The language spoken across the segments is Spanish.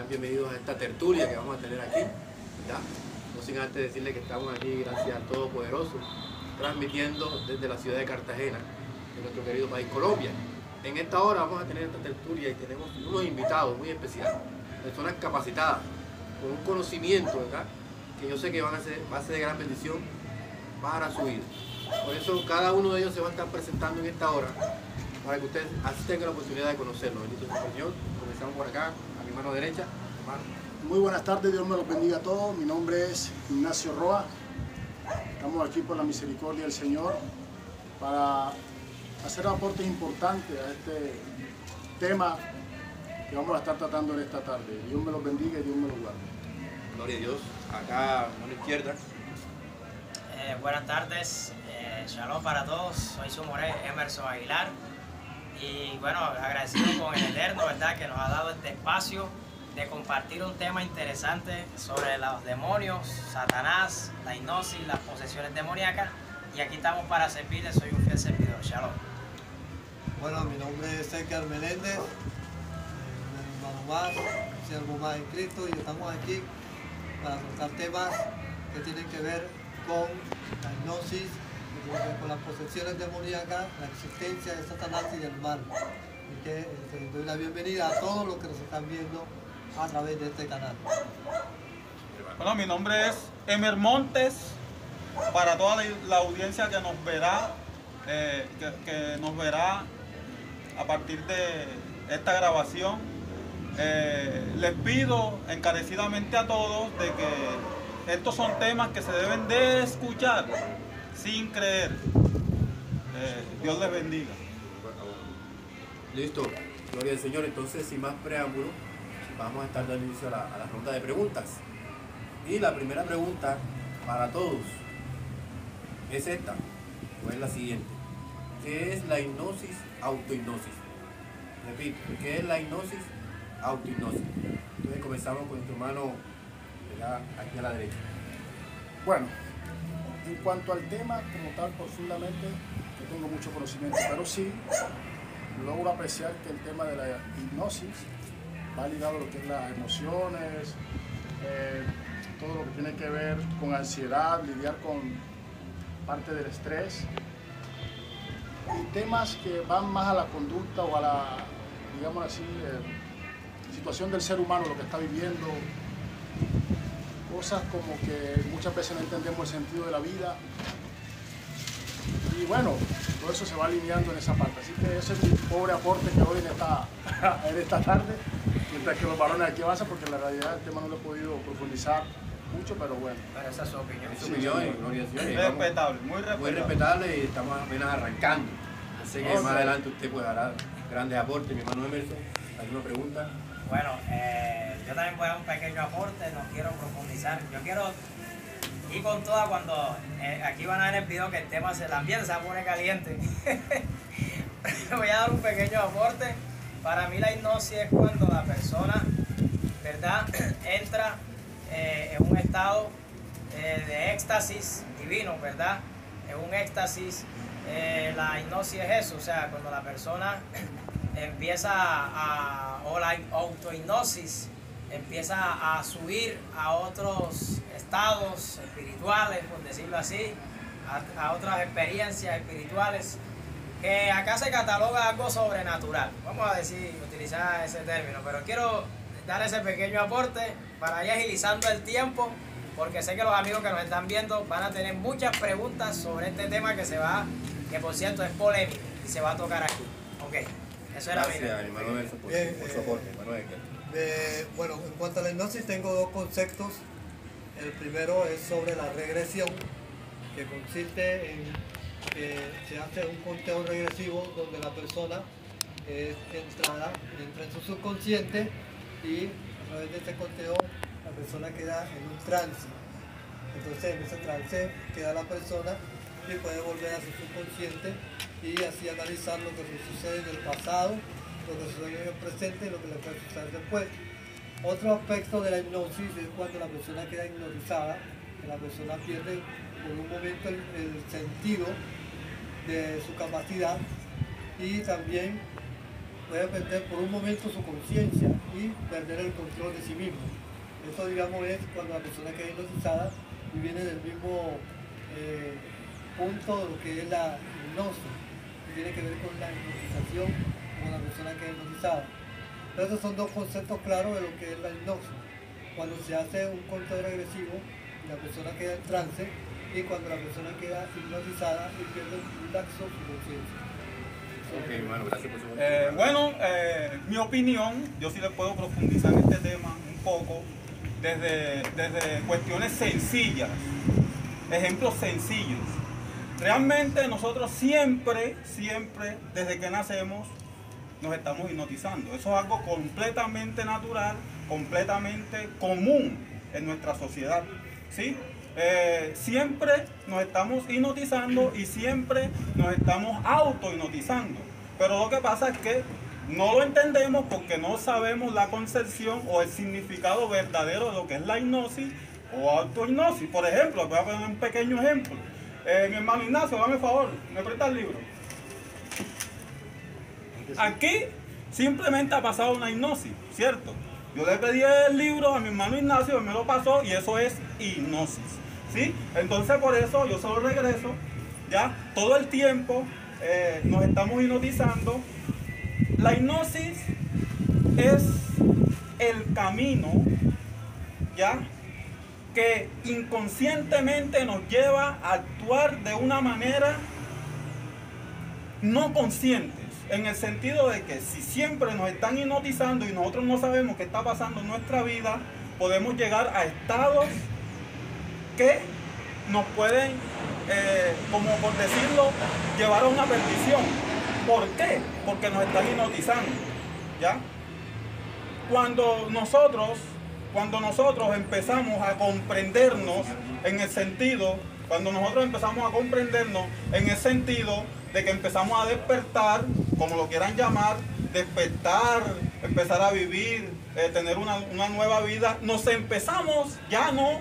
sean bienvenidos a esta tertulia que vamos a tener aquí, ¿verdad? No sin antes decirles que estamos aquí gracias al Todopoderoso, transmitiendo desde la ciudad de Cartagena, de nuestro querido país Colombia. En esta hora vamos a tener esta tertulia y tenemos unos invitados muy especiales, personas capacitadas, con un conocimiento, ¿verdad?, que yo sé que va a ser de gran bendición para su vida. Por eso cada uno de ellos se va a estar presentando en esta hora, para que ustedes así tengan la oportunidad de conocerlo. Bendito sea el Señor. Comenzamos por acá, a mi mano derecha. Hermano. Muy buenas tardes, Dios me los bendiga a todos. Mi nombre es Ignacio Roa. Estamos aquí por la misericordia del Señor para hacer aportes importantes a este tema que vamos a estar tratando en esta tarde. Dios me los bendiga y Dios me los guarde. Gloria a Dios. Acá, a mano izquierda. Buenas tardes, shalom para todos. Soy su moré Emerson Aguilar. Y bueno, agradecido con el Eterno, ¿verdad?, que nos ha dado este espacio de compartir un tema interesante sobre los demonios, Satanás, la hipnosis, las posesiones demoníacas. Y aquí estamos para servirles, soy un fiel servidor. Shalom. Bueno, mi nombre es Edgar Meléndez, un hermano más, un siervo más en Cristo, y estamos aquí para tratar temas que tienen que ver con la hipnosis, que tienen que ver con las posesiones demoníacas, la existencia de Satanás y del mal. Y que doy la bienvenida a todos los que nos están viendo a través de este canal. Bueno, mi nombre es Emer Montes, para toda la audiencia que nos verá, que nos verá a partir de esta grabación. Les pido encarecidamente a todos de que estos son temas que se deben de escuchar sin creer. Dios les bendiga. Listo, gloria al Señor. Entonces, sin más preámbulo, vamos a estar dando inicio a la ronda de preguntas. Y la primera pregunta para todos es esta, o es la siguiente. ¿Qué es la hipnosis, autohipnosis? Repito, ¿qué es la hipnosis, autohipnosis? Entonces comenzamos con nuestro hermano, ¿verdad?, aquí a la derecha. Bueno, en cuanto al tema como tal, profundamente, no tengo mucho conocimiento, pero sí logro apreciar que el tema de la hipnosis va ligado a lo que es las emociones, todo lo que tiene que ver con ansiedad, lidiar con parte del estrés y temas que van más a la conducta o a la, digamos así, situación del ser humano, lo que está viviendo, cosas como que muchas veces no entendemos el sentido de la vida. Y bueno, todo eso se va alineando en esa parte. Así que ese es mi pobre aporte que doy en esta tarde, mientras que los varones aquí avanzan, porque en la realidad el tema no lo he podido profundizar mucho, pero bueno. Pero esa es su opinión. Es su opinión, gloria al Señor. Muy respetable, muy respetable. Muy respetable, y estamos apenas arrancando. Así que más adelante usted pues hará grandes aportes. Mi hermano Emerson, ¿alguna pregunta? Bueno, yo también voy a dar un pequeño aporte, no quiero profundizar. Yo quiero ir con toda cuando aquí van a ver el video que el ambiente se pone caliente. Voy a dar un pequeño aporte. Para mí la hipnosis es cuando la persona, ¿verdad?, entra en un estado de éxtasis divino, ¿verdad? En un éxtasis, la hipnosis es eso, o sea, cuando la persona empieza o la autohipnosis empieza a subir a otros estados espirituales, por decirlo así, a otras experiencias espirituales, que acá se cataloga algo sobrenatural, vamos a decir, utilizar ese término, pero quiero dar ese pequeño aporte para ir agilizando el tiempo, porque sé que los amigos que nos están viendo van a tener muchas preguntas sobre este tema que por cierto es polémico y se va a tocar aquí. Ok, eso era mi. Gracias, hermano Emerson, por su aporte, hermano Edgar. Bueno, en cuanto a la hipnosis tengo dos conceptos. El primero es sobre la regresión, que consiste en que se hace un conteo regresivo donde la persona entra en su subconsciente y a través de este conteo la persona queda en un trance. Entonces en ese trance queda la persona y puede volver a su subconsciente y así analizar lo que sucede en el pasado, lo que sucede en el presente y lo que le puede suceder después. Otro aspecto de la hipnosis es cuando la persona queda hipnotizada, que la persona pierde por un momento el sentido de su capacidad y también puede perder por un momento su conciencia y perder el control de sí mismo. Eso, digamos, es cuando la persona queda hipnotizada y viene del mismo punto de lo que es la hipnosis, que tiene que ver con la hipnotización, con la persona que es hipnotizada. Pero esos son dos conceptos claros de lo que es la hipnosis. Cuando se hace un conteo regresivo y la persona queda en trance, y cuando la persona queda hipnotizada y pierde un lapso su conciencia. Ok, hermano, gracias por su Bueno, mi opinión, yo sí le puedo profundizar en este tema un poco desde cuestiones sencillas, ejemplos sencillos. Realmente nosotros siempre, desde que nacemos, nos estamos hipnotizando. Eso es algo completamente natural, completamente común en nuestra sociedad, ¿sí? Siempre nos estamos hipnotizando y siempre nos estamos auto-hipnotizando. Pero lo que pasa es que no lo entendemos porque no sabemos la concepción o el significado verdadero de lo que es la hipnosis o auto-hipnosis. Por ejemplo, voy a poner un pequeño ejemplo. Mi hermano Ignacio, dame favor, me presta el libro. Aquí simplemente ha pasado una hipnosis, ¿cierto? Yo le pedí el libro a mi hermano Ignacio, él me lo pasó y eso es hipnosis, ¿sí? Entonces por eso yo se lo regreso, ya todo el tiempo nos estamos hipnotizando. La hipnosis es el camino, ya, que inconscientemente nos lleva a actuar de una manera no consciente. En el sentido de que si siempre nos están hipnotizando y nosotros no sabemos qué está pasando en nuestra vida, podemos llegar a estados que nos pueden, como por decirlo, llevar a una perdición. ¿Por qué? Porque nos están hipnotizando, ¿ya? Cuando nosotros empezamos a comprendernos en el sentido, de que empezamos a despertar, como lo quieran llamar, despertar, empezar a vivir, tener una nueva vida, nos empezamos, ya no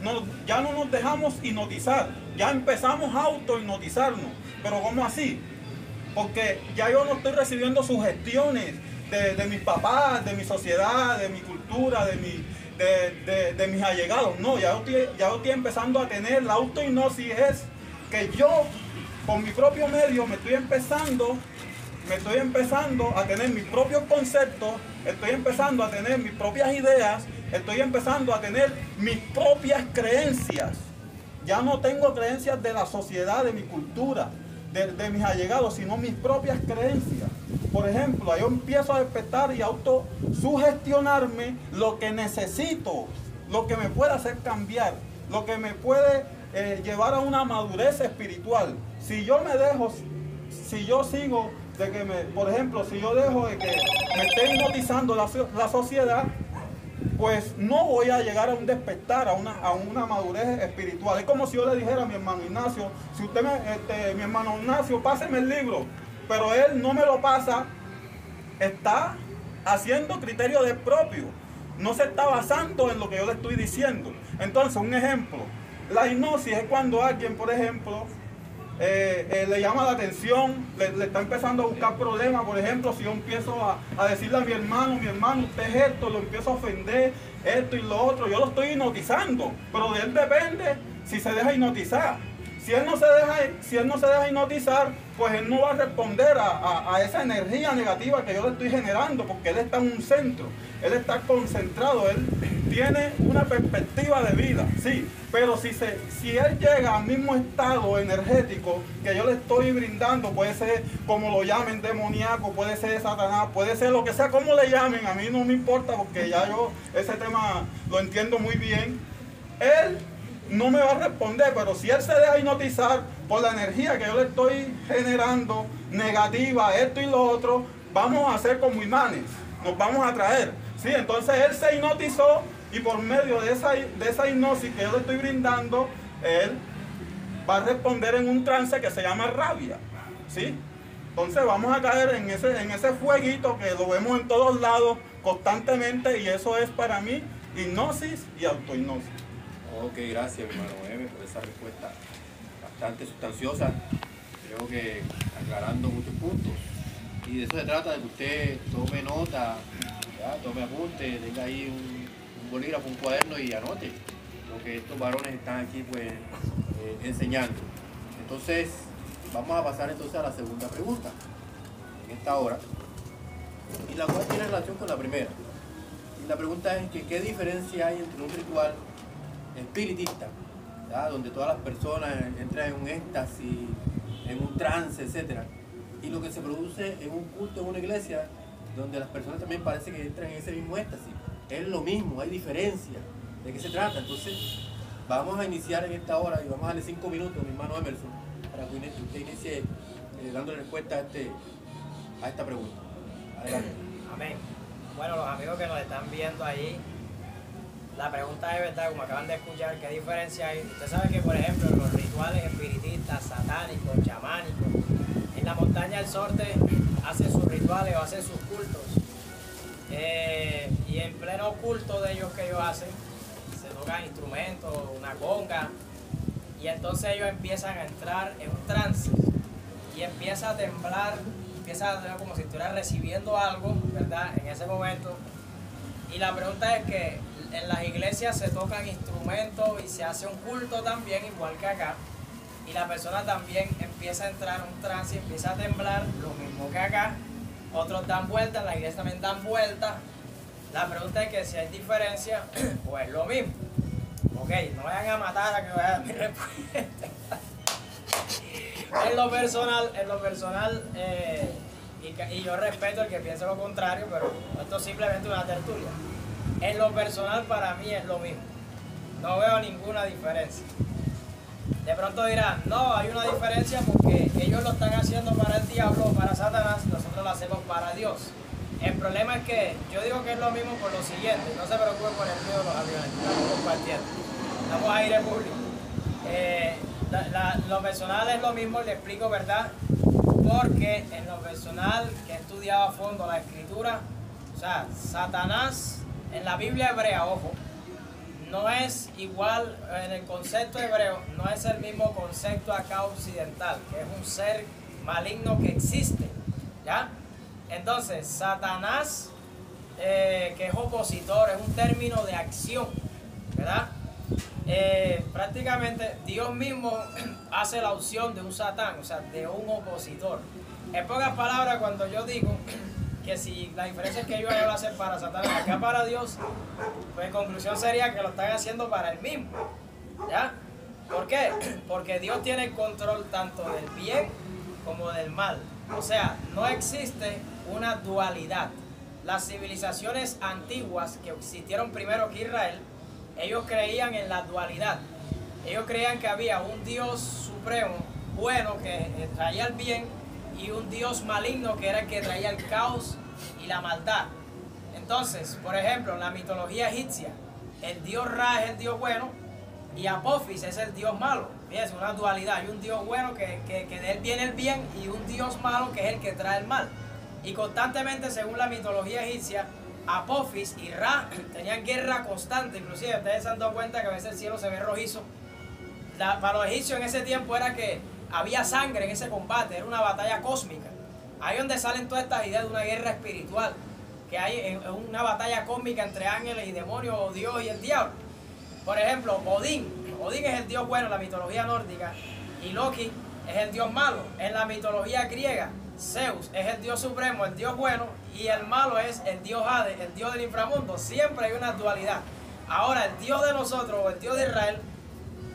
nos dejamos hipnotizar, ya empezamos a auto-hipnotizarnos. Pero ¿cómo así? Porque ya yo no estoy recibiendo sugestiones de mis papás, de mi sociedad, de mi cultura, de mis allegados. No, ya yo estoy empezando a tener la auto-hipnosis, es que yo con mi propio medio me estoy empezando a tener mis propios conceptos, estoy empezando a tener mis propias ideas, estoy empezando a tener mis propias creencias. Ya no tengo creencias de la sociedad, de mi cultura, de mis allegados, sino mis propias creencias. Por ejemplo, yo empiezo a despertar y autosugestionarme lo que necesito, lo que me puede hacer cambiar, lo que me puede llevar a una madurez espiritual. Si yo sigo de que por ejemplo, si yo dejo de que me esté hipnotizando la sociedad, pues no voy a llegar a un despertar, a una madurez espiritual. Es como si yo le dijera a mi hermano Ignacio, si usted mi hermano Ignacio, páseme el libro, pero él no me lo pasa, está haciendo criterio de propio, no se está basando en lo que yo le estoy diciendo. Entonces, un ejemplo, la hipnosis es cuando alguien, por ejemplo, le llama la atención, le está empezando a buscar problemas. Por ejemplo, si yo empiezo a decirle a mi hermano, usted es esto, lo empiezo a ofender, esto y lo otro, yo lo estoy hipnotizando, pero de él depende si se deja hipnotizar. Si él no se deja hipnotizar, pues él no va a responder a esa energía negativa que yo le estoy generando, porque él está en un centro, él está concentrado, él tiene una perspectiva de vida, sí, pero si él llega al mismo estado energético que yo le estoy brindando, puede ser como lo llamen demoníaco, puede ser Satanás, puede ser lo que sea, como le llamen, a mí no me importa porque ya yo ese tema lo entiendo muy bien, él no me va a responder, pero si él se deja hipnotizar por la energía que yo le estoy generando, negativa, esto y lo otro, vamos a ser como imanes, nos vamos a atraer, ¿sí? Entonces él se hipnotizó y por medio de esa hipnosis que yo le estoy brindando, él va a responder en un trance que se llama rabia, ¿sí? Entonces vamos a caer en ese fueguito que lo vemos en todos lados constantemente, y eso es para mí hipnosis y autohipnosis. Ok, gracias, mi hermano M, por esa respuesta bastante sustanciosa. Creo que aclarando muchos puntos. Y de eso se trata, de que usted tome nota, ¿ya? Tome apunte, tenga ahí un bolígrafo, un cuaderno y anote lo que estos varones están aquí pues enseñando. Entonces, vamos a pasar entonces a la segunda pregunta en esta hora, y la cual tiene relación con la primera. Y la pregunta es que ¿qué diferencia hay entre un ritual espiritista, ¿ya? Donde todas las personas entran en un éxtasis, en un trance, etcétera, y lo que se produce en un culto en una iglesia donde las personas también parece que entran en ese mismo éxtasis? Es lo mismo, hay diferencia. ¿De qué se trata? Entonces vamos a iniciar en esta hora y vamos a darle 5 minutos a mi hermano Emerson para que usted inicie dándole respuesta a esta pregunta. Adelante. Amén. Bueno, los amigos que nos están viendo ahí, la pregunta es verdad, como acaban de escuchar, ¿qué diferencia hay? Usted sabe que, por ejemplo, los rituales espiritistas, satánicos, chamánicos, en la montaña del Sorte hacen sus rituales o hacen sus cultos. Y en pleno culto de ellos que ellos hacen, se tocan instrumentos, una conga, y entonces ellos empiezan a entrar en un trance y empieza a temblar, empieza a como si estuviera recibiendo algo, ¿verdad? En ese momento. Y la pregunta es que en las iglesias se tocan instrumentos y se hace un culto también, igual que acá, y la persona también empieza a entrar en un trance y empieza a temblar, lo mismo que acá. Otros dan vueltas, las iglesias también dan vueltas. La pregunta es que si hay diferencia, pues lo mismo. Ok, no vayan a matar a que vayan a mi respuesta. En lo personal, y yo respeto el que piense lo contrario, pero esto es simplemente una tertulia. En lo personal, para mí es lo mismo. No veo ninguna diferencia. De pronto dirán, no, hay una diferencia porque ellos lo están haciendo para el diablo o para Satanás, nosotros lo hacemos para Dios. El problema es que yo digo que es lo mismo por lo siguiente, no se preocupen por el ruido de los aviones, estamos compartiendo, estamos a aire público. Lo personal es lo mismo, le explico, ¿verdad? Porque en lo personal, que he estudiado a fondo la escritura, o sea, Satanás en la Biblia hebrea, ojo, no es igual, en el concepto hebreo, no es el mismo concepto acá occidental, que es un ser maligno que existe, ¿ya? Entonces, Satanás, que es opositor, es un término de acción, ¿verdad? Prácticamente Dios mismo hace la opción de un Satán, o sea, de un opositor. En pocas palabras, cuando yo digo que si la diferencia es que ellos lo hacen para Satanás, acá para Dios, pues en conclusión sería que lo están haciendo para él mismo, ¿ya? ¿Por qué? Porque Dios tiene el control tanto del bien como del mal. O sea, no existe una dualidad. Las civilizaciones antiguas que existieron primero que Israel, ellos creían en la dualidad. Ellos creían que había un Dios supremo, bueno, que traía el bien, y un Dios maligno que era el que traía el caos y la maldad. Entonces, por ejemplo, en la mitología egipcia, el dios Ra es el dios bueno y Apophis es el dios malo. Fíjense, una dualidad. Hay un dios bueno que de él viene el bien y un dios malo que es el que trae el mal. Y constantemente, según la mitología egipcia, Apophis y Ra tenían guerra constante. Inclusive, ustedes se han dado cuenta que a veces el cielo se ve rojizo. Para los egipcios en ese tiempo era que había sangre en ese combate, era una batalla cósmica. Ahí es donde salen todas estas ideas de una guerra espiritual, que hay una batalla cósmica entre ángeles y demonios, o Dios y el diablo. Por ejemplo, Odín es el dios bueno en la mitología nórdica, y Loki es el dios malo. En la mitología griega, Zeus es el dios supremo, el dios bueno, y el malo es el dios Hades, el dios del inframundo. Siempre hay una dualidad. Ahora, el Dios de nosotros, o el Dios de Israel,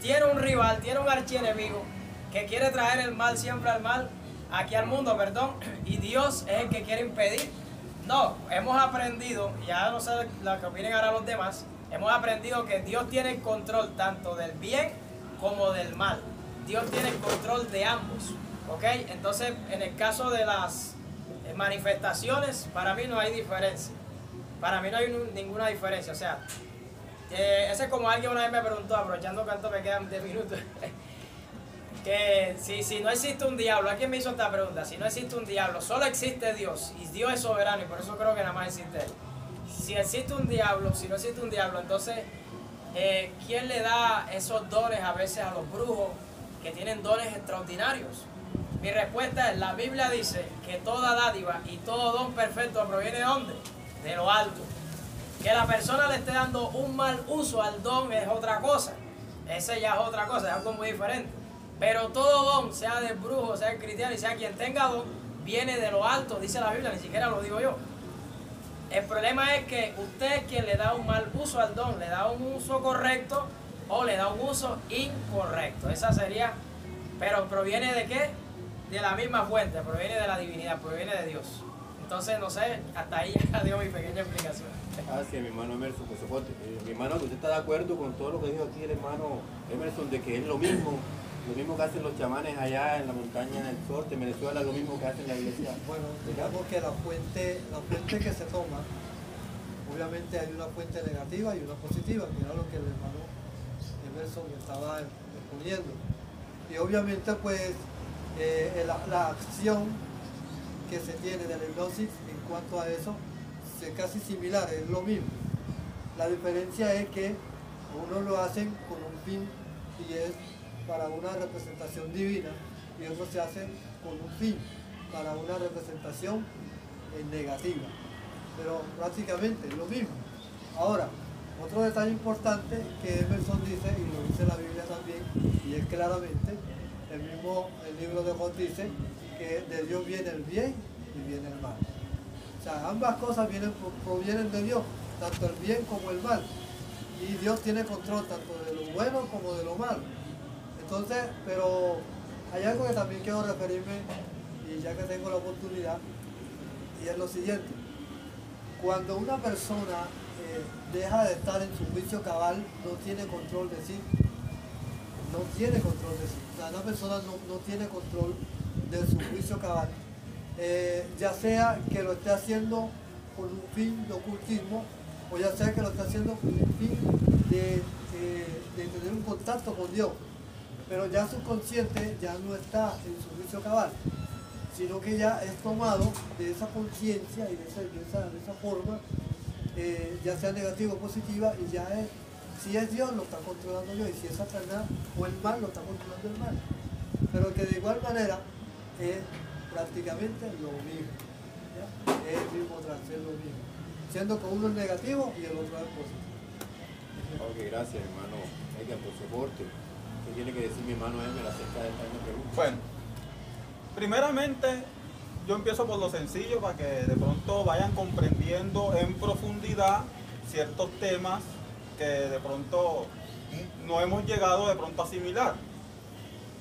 tiene un rival, tiene un archienemigo que quiere traer el mal, siempre al mal, aquí al mundo, perdón, y Dios es el que quiere impedir. No, hemos aprendido, ya no sé lo que opinen ahora los demás, hemos aprendido que Dios tiene el control tanto del bien como del mal. Dios tiene el control de ambos, ¿ok? Entonces, en el caso de las manifestaciones, para mí no hay diferencia. Para mí no hay ninguna diferencia, o sea, ese es como alguien una vez me preguntó, aprovechando cuánto me quedan 10 minutos, que si no existe un diablo, ¿a quién me hizo esta pregunta? Si no existe un diablo, solo existe Dios, y Dios es soberano, y por eso creo que nada más existe Él. Si existe un diablo, si no existe un diablo, entonces, ¿quién le da esos dones a veces a los brujos que tienen dones extraordinarios? Mi respuesta es, la Biblia dice que toda dádiva y todo don perfecto proviene ¿de dónde? De lo alto. Que la persona le esté dando un mal uso al don es otra cosa. Ese ya es otra cosa, es algo muy diferente. Pero todo don, sea de brujo, sea cristiano y sea quien tenga don, viene de lo alto, dice la Biblia, ni siquiera lo digo yo. El problema es que usted es quien le da un mal uso al don, le da un uso correcto o le da un uso incorrecto. Esa sería, pero ¿proviene de qué? De la misma fuente, proviene de la divinidad, proviene de Dios. Entonces, no sé, hasta ahí ya dio mi pequeña explicación. Gracias, mi hermano Emerson, por soporte. Mi hermano, ¿usted está de acuerdo con todo lo que dijo aquí el hermano Emerson, de que es lo mismo que hacen los chamanes allá en la montaña del norte, en Venezuela, lo mismo que hacen la iglesia? Bueno, digamos que la fuente que se toma, obviamente hay una fuente negativa y una positiva, que era lo que el hermano Emerson estaba exponiendo. Y obviamente pues la acción que se tiene de la hipnosis en cuanto a eso es casi similar, es lo mismo. La diferencia es que unos lo hacen con un fin y es para una representación divina y otros se hacen con un fin para una representación negativa, pero prácticamente es lo mismo. Ahora, otro detalle importante que Emerson dice, y lo dice la Biblia también, y es claramente, el libro de Job dice que de Dios viene el bien y viene el mal. O sea, ambas cosas provienen de Dios, tanto el bien como el mal. Y Dios tiene control tanto de lo bueno como de lo malo. Entonces, pero hay algo que también quiero referirme, y ya que tengo la oportunidad, y es lo siguiente. Cuando una persona deja de estar en su juicio cabal, no tiene control de sí. No tiene control de sí. O sea, una persona no tiene control de su juicio cabal. Ya sea que lo esté haciendo con un fin de ocultismo, o ya sea que lo esté haciendo con un fin de tener un contacto con Dios. Pero ya su consciente ya no está en su juicio cabal, sino que ya es tomado de esa conciencia y de esa forma, ya sea negativa o positiva, y ya es, si es Dios lo está controlando Dios, y si es Satanás o el mal lo está controlando el mal. Pero que de igual manera es prácticamente lo mismo, ¿ya? Es el mismo trance, es lo mismo, siendo que uno es negativo y el otro es positivo. Ok, gracias, hermano Edgar, por soporte. ¿Qué tiene que decir mi hermano Emer acerca de esta pregunta? Bueno, primeramente yo empiezo por lo sencillo para que de pronto vayan comprendiendo en profundidad ciertos temas que de pronto no hemos llegado de pronto a asimilar.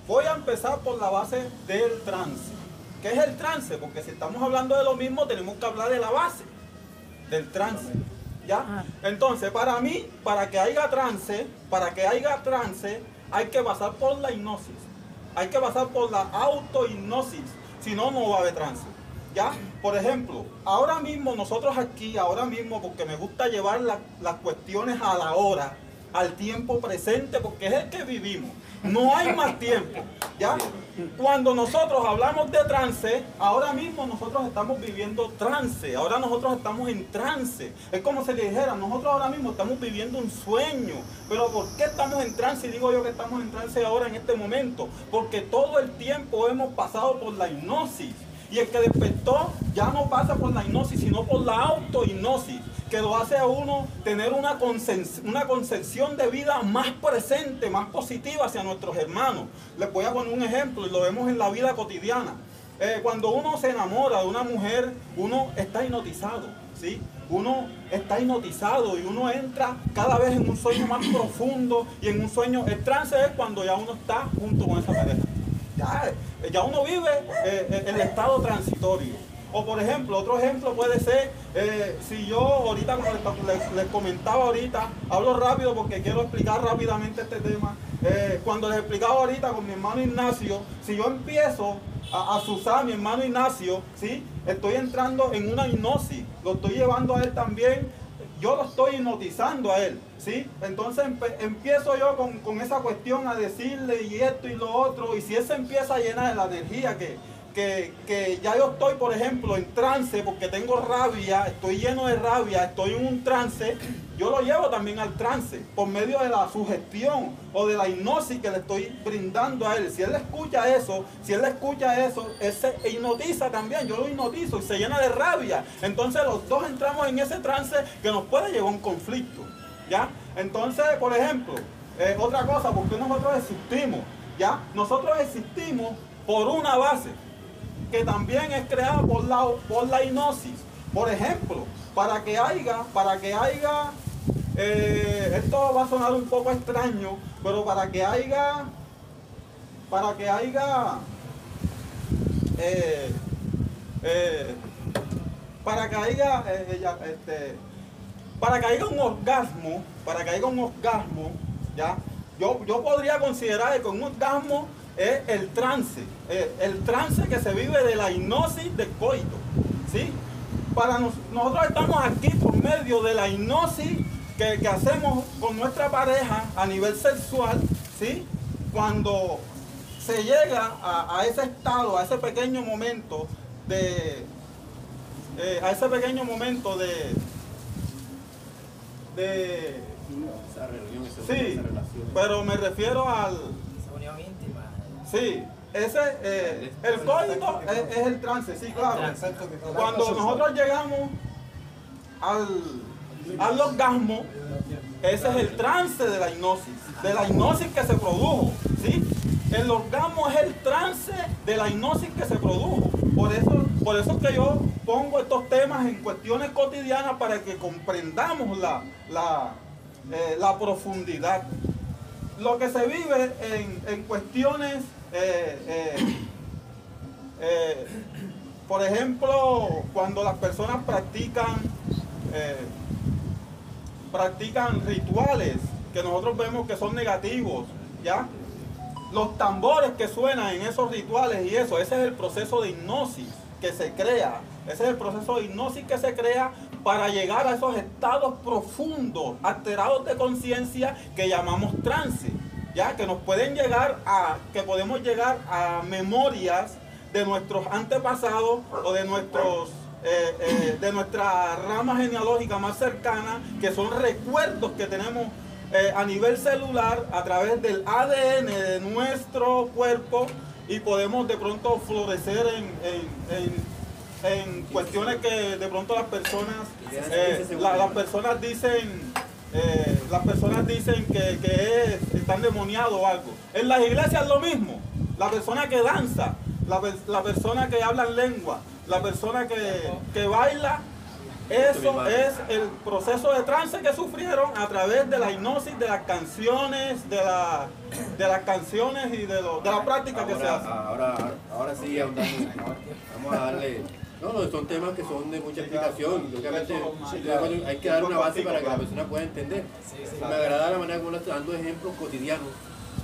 Voy a empezar por la base del trance. ¿Qué es el trance? Porque si estamos hablando de lo mismo, tenemos que hablar de la base del trance. ¿Ya? Entonces, para mí, para que haya trance, hay que pasar por la hipnosis. Hay que pasar por la autohipnosis. Si no, no va a haber trance. ¿Ya? Por ejemplo, ahora mismo nosotros aquí, porque me gusta llevar las cuestiones a la hora, al tiempo presente, porque es el que vivimos. No hay más tiempo. ¿Ya? Cuando nosotros hablamos de trance, ahora mismo nosotros estamos viviendo trance. Ahora nosotros estamos en trance. Es como si le dijera, nosotros ahora mismo estamos viviendo un sueño. Pero ¿por qué estamos en trance? Y digo yo que estamos en trance ahora en este momento. Porque todo el tiempo hemos pasado por la hipnosis. Y el que despertó ya no pasa por la hipnosis, sino por la autohipnosis, que lo hace a uno tener una concepción de vida más presente, más positiva hacia nuestros hermanos. Les voy a poner un ejemplo y lo vemos en la vida cotidiana. Cuando uno se enamora de una mujer, uno está hipnotizado, ¿sí? Uno está hipnotizado y uno entra cada vez en un sueño más profundo y en un sueño. El trance es cuando ya uno está junto con esa pareja. Ya uno vive el estado transitorio. O por ejemplo, otro ejemplo puede ser, si yo ahorita, como les comentaba ahorita, hablo rápido porque quiero explicar rápidamente este tema. Cuando les explicaba ahorita con mi hermano Ignacio, si yo empiezo a usar a mi hermano Ignacio, ¿sí? Estoy entrando en una hipnosis, lo estoy llevando a él también, yo lo estoy hipnotizando a él, ¿sí? Entonces empiezo yo con esa cuestión a decirle y esto y lo otro, y si él se empieza a llenar de la energía que ya yo estoy, por ejemplo, en trance porque tengo rabia, estoy lleno de rabia, estoy en un trance, yo lo llevo también al trance por medio de la sugestión o de la hipnosis que le estoy brindando a él. Si él escucha eso, él se hipnotiza también, yo lo hipnotizo y se llena de rabia. Entonces los dos entramos en ese trance que nos puede llevar a un conflicto, ¿ya? Entonces, por ejemplo, otra cosa, ¿por qué nosotros existimos? ¿Ya? Nosotros existimos por una base que también es creada por la hipnosis. Por ejemplo, para que haya, esto va a sonar un poco extraño, pero para que haya un orgasmo, ¿ya? Yo podría considerar que un orgasmo es el trance que se vive de la hipnosis del coito, ¿sí? Nosotros estamos aquí por medio de la hipnosis que hacemos con nuestra pareja a nivel sexual, ¿sí? Cuando se llega a ese estado, a ese pequeño momento de esa reunión, sí, esa relación. pero me refiero al... Esa unión íntima. Sí, el coito es el trance, sí, claro. Cuando nosotros llegamos al orgasmo, ese es el trance de la hipnosis que se produjo, ¿sí? El orgasmo es el trance de la hipnosis que se produjo. Por eso que yo pongo estos temas en cuestiones cotidianas para que comprendamos la profundidad. Lo que se vive en cuestiones, por ejemplo, cuando las personas practican rituales que nosotros vemos que son negativos, ¿ya? Los tambores que suenan en esos rituales y eso, ese es el proceso de hipnosis que se crea. Ese es el proceso de hipnosis que se crea para llegar a esos estados profundos, alterados de conciencia que llamamos trance, ya que nos pueden llegar que podemos llegar a memorias de nuestros antepasados o de nuestra rama genealógica más cercana, que son recuerdos que tenemos a nivel celular a través del ADN de nuestro cuerpo, y podemos de pronto florecer en cuestiones que de pronto las personas dicen que están demoniados o algo. En las iglesias es lo mismo. La persona que danza, la persona que habla en lengua, la persona que baila, eso es el proceso de trance que sufrieron a través de la hipnosis, de las canciones, de las canciones y de la práctica que se hace. Ahora sí, vamos a darle... No, son temas que son de mucha explicación. Obviamente hay que dar una base para que la persona pueda entender. Me agrada la manera como lo está dando ejemplos cotidianos,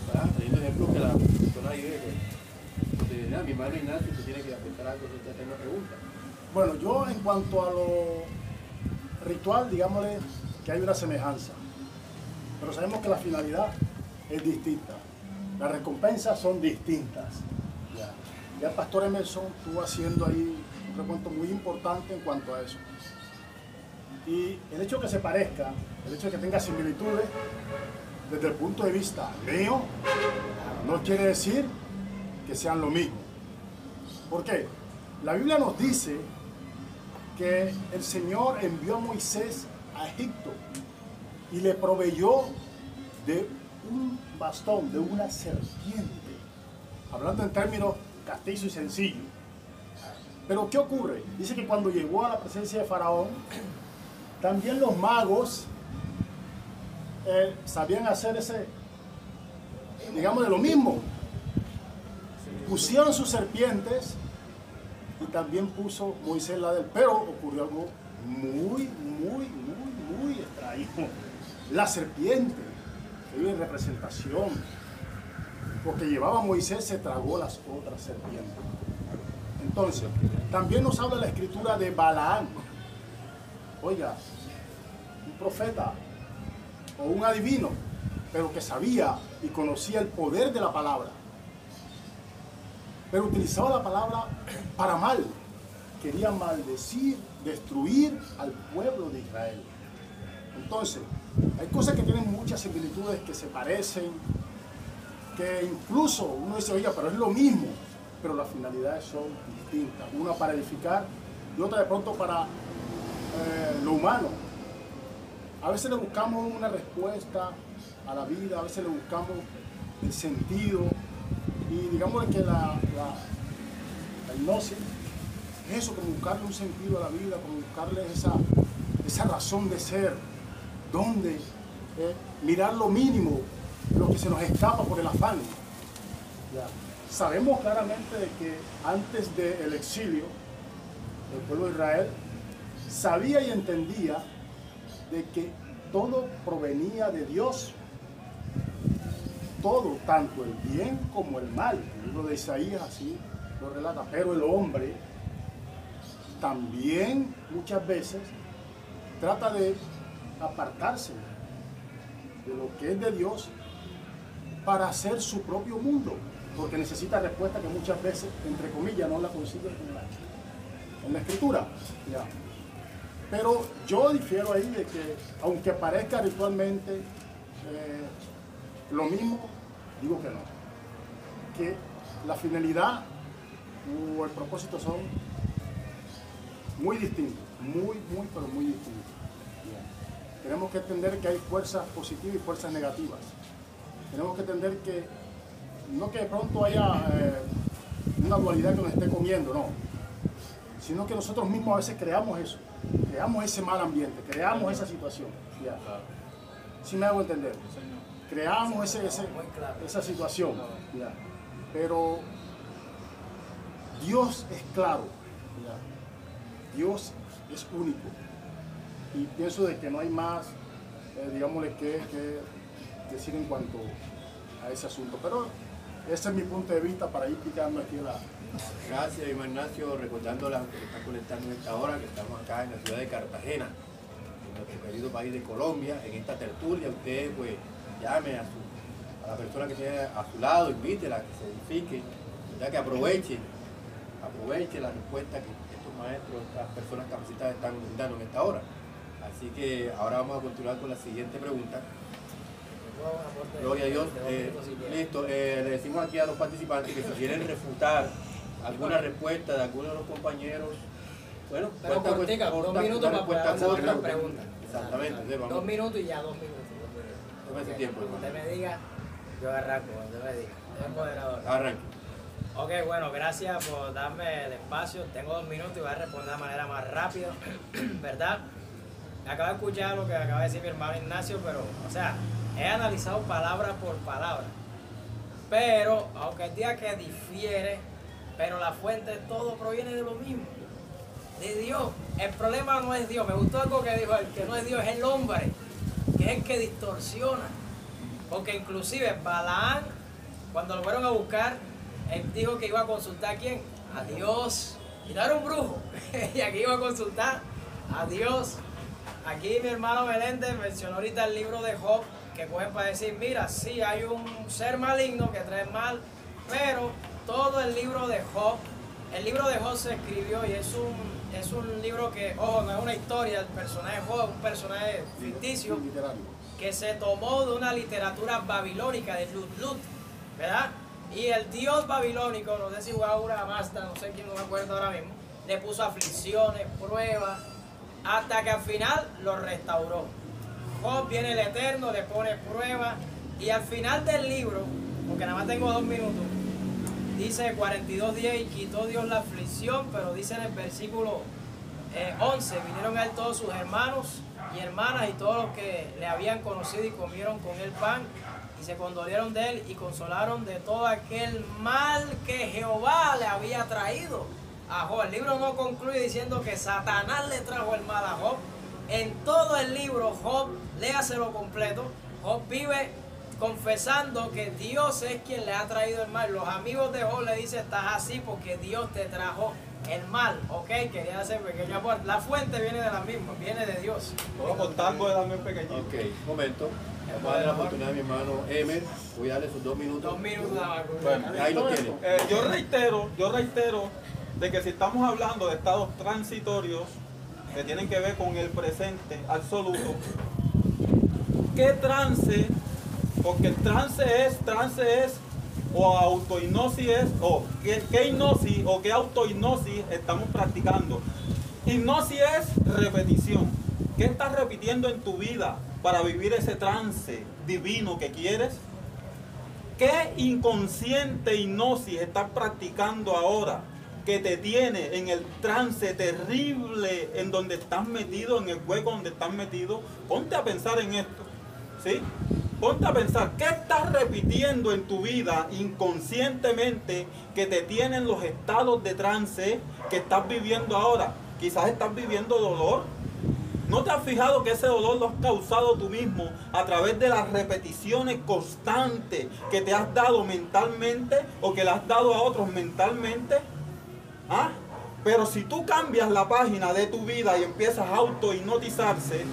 ¿verdad? Trayendo ejemplos que la persona vive. Mi hermano Ignacio, usted tiene que apuntar algo, usted hace una pregunta. Bueno, yo en cuanto a lo ritual, digámosle que hay una semejanza, pero sabemos que la finalidad es distinta, las recompensas son distintas. Ya el pastor Emerson estuvo haciendo ahí un recuento muy importante en cuanto a eso. Y el hecho de que se parezca, el hecho de que tenga similitudes, desde el punto de vista mío, no quiere decir que sean lo mismo. ¿Por qué? La Biblia nos dice que el Señor envió a Moisés a Egipto y le proveyó de un bastón, de una serpiente, hablando en términos castigos y sencillos. Pero ¿qué ocurre? Dice que cuando llegó a la presencia de Faraón, también los magos sabían hacer digamos, de lo mismo. Pusieron sus serpientes y también puso Moisés la de él. Pero ocurrió algo muy extraño. La serpiente, que vive en representación, porque llevaba a Moisés, se tragó las otras serpientes. Entonces, también nos habla la escritura de Balaam. Oiga, un profeta o un adivino, pero que sabía y conocía el poder de la palabra. pero utilizaba la palabra para mal. Quería maldecir, destruir al pueblo de Israel. Entonces, hay cosas que tienen muchas similitudes, que se parecen, que incluso uno dice, oiga, pero es lo mismo, pero las finalidades son distintas. Una para edificar y otra de pronto para lo humano. A veces le buscamos una respuesta a la vida, a veces le buscamos el sentido, y digamos que la hipnosis es eso, como buscarle un sentido a la vida, como buscarle esa razón de ser, donde mirar lo mínimo, lo que se nos escapa por el afán. Ya. Sabemos claramente de que antes del exilio, el pueblo de Israel sabía y entendía de que todo provenía de Dios. Todo, tanto el bien como el mal. El libro de Isaías así lo relata. Pero el hombre también muchas veces trata de apartarse de lo que es de Dios para hacer su propio mundo, porque necesita respuesta que muchas veces, entre comillas, no la consigue en la escritura. Ya. Pero yo difiero ahí de que, aunque parezca ritualmente lo mismo, digo que no. Que la finalidad o el propósito son muy distintos, pero muy distintos. Yeah. Tenemos que entender que hay fuerzas positivas y fuerzas negativas. Tenemos que entender que no que de pronto haya una dualidad que nos esté comiendo, no. Sino que nosotros mismos a veces creamos eso, creamos ese mal ambiente, creamos esa situación. Yeah. ¿Sí me hago entender? Creamos esa situación. Yeah. Pero Dios es claro. Yeah. Dios es único. Y pienso de que no hay más, digámosle, que decir en cuanto a ese asunto. Pero ese es mi punto de vista para ir picando aquí la... Gracias, hermano Ignacio, recordando a los que están conectando en esta hora, que estamos acá en la ciudad de Cartagena, en nuestro querido país de Colombia. En esta tertulia usted pues llame a la persona que esté a su lado, invítela, que se edifique, ¿verdad? Que aproveche la respuesta que estos maestros, estas personas capacitadas están dando en esta hora. Así que ahora vamos a continuar con la siguiente pregunta. Gloria a Dios. Listo, le decimos aquí a los participantes que si quieren refutar alguna respuesta de alguno de los compañeros, bueno, pero cortica, 2 minutos para hacer otra pregunta. Exactamente. Entonces, vamos. 2 minutos y ya 2 minutos. Tome ese tiempo, hermano. Usted me diga, yo arranco, usted me diga. Es moderador. Arranque. Ok, bueno, gracias por darme el espacio. Tengo 2 minutos y voy a responder de manera más rápida, ¿verdad? Acabo de escuchar lo que acaba de decir mi hermano Ignacio, pero, o sea, he analizado palabra por palabra. Pero, aunque el día que difiere, pero la fuente de todo proviene de lo mismo, de Dios. El problema no es Dios. Me gustó algo que dijo, el que no es Dios es el hombre, que es el que distorsiona. Porque inclusive Balaán, cuando lo fueron a buscar, él dijo que iba a consultar a ¿quién? A Dios. Y no era un brujo. Y aquí iba a consultar a Dios. Aquí mi hermano Meléndez mencionó ahorita el libro de Job, que cogen para decir, mira, sí hay un ser maligno que trae mal, pero todo el libro de Job se escribió y es un libro que, ojo, no es una historia, el personaje de Job es un personaje ficticio que se tomó de una literatura babilónica de Lut, ¿verdad? Y el dios babilónico, no sé si Ahura Mazda, no sé quién, no me acuerdo ahora mismo, le puso aflicciones, pruebas, hasta que al final lo restauró. Job viene el Eterno, le pone pruebas, y al final del libro, porque nada más tengo 2 minutos, dice 42 días y quitó Dios la aflicción, pero dice en el versículo 11, vinieron a él todos sus hermanos y hermanas y todos los que le habían conocido y comieron con él pan, y se condolieron de él y consolaron de todo aquel mal que Jehová le había traído a Job. El libro no concluye diciendo que Satanás le trajo el mal a Job. En todo el libro, Job, léaselo completo, Job vive confesando que Dios es quien le ha traído el mal. Los amigos de Job le dicen, estás así porque Dios te trajo el mal, ok, quería hacer pequeño aporte. La fuente viene de la misma, viene de Dios. Puedo contar, voy a darme un pequeñito. Ok, un momento. Vamos a darle la oportunidad a mi hermano Emer. Voy a darle sus 2 minutos. 2 minutos nada más. Bueno, Ahí lo tiene. Yo reitero de que si estamos hablando de estados transitorios que tienen que ver con el presente absoluto, ¿qué trance? Porque el trance es o autohipnosis es, o qué hipnosis o qué autohipnosis estamos practicando. Hipnosis es repetición. ¿Qué estás repitiendo en tu vida para vivir ese trance divino que quieres? ¿Qué inconsciente hipnosis estás practicando ahora que te tiene en el trance terrible en donde estás metido, en el hueco donde estás metido? Ponte a pensar en esto, ¿sí? Ponte a pensar, ¿qué estás repitiendo en tu vida inconscientemente que te tiene en los estados de trance que estás viviendo ahora? Quizás estás viviendo dolor. ¿No te has fijado que ese dolor lo has causado tú mismo a través de las repeticiones constantes que te has dado mentalmente o que le has dado a otros mentalmente? ¿Ah? Pero si tú cambias la página de tu vida y empiezas a autohipnotizarse,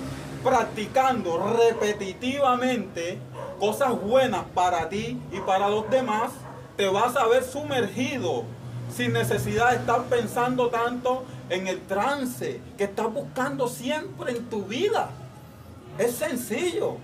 practicando repetitivamente cosas buenas para ti y para los demás, te vas a ver sumergido sin necesidad de estar pensando tanto en el trance que estás buscando siempre en tu vida. Es sencillo.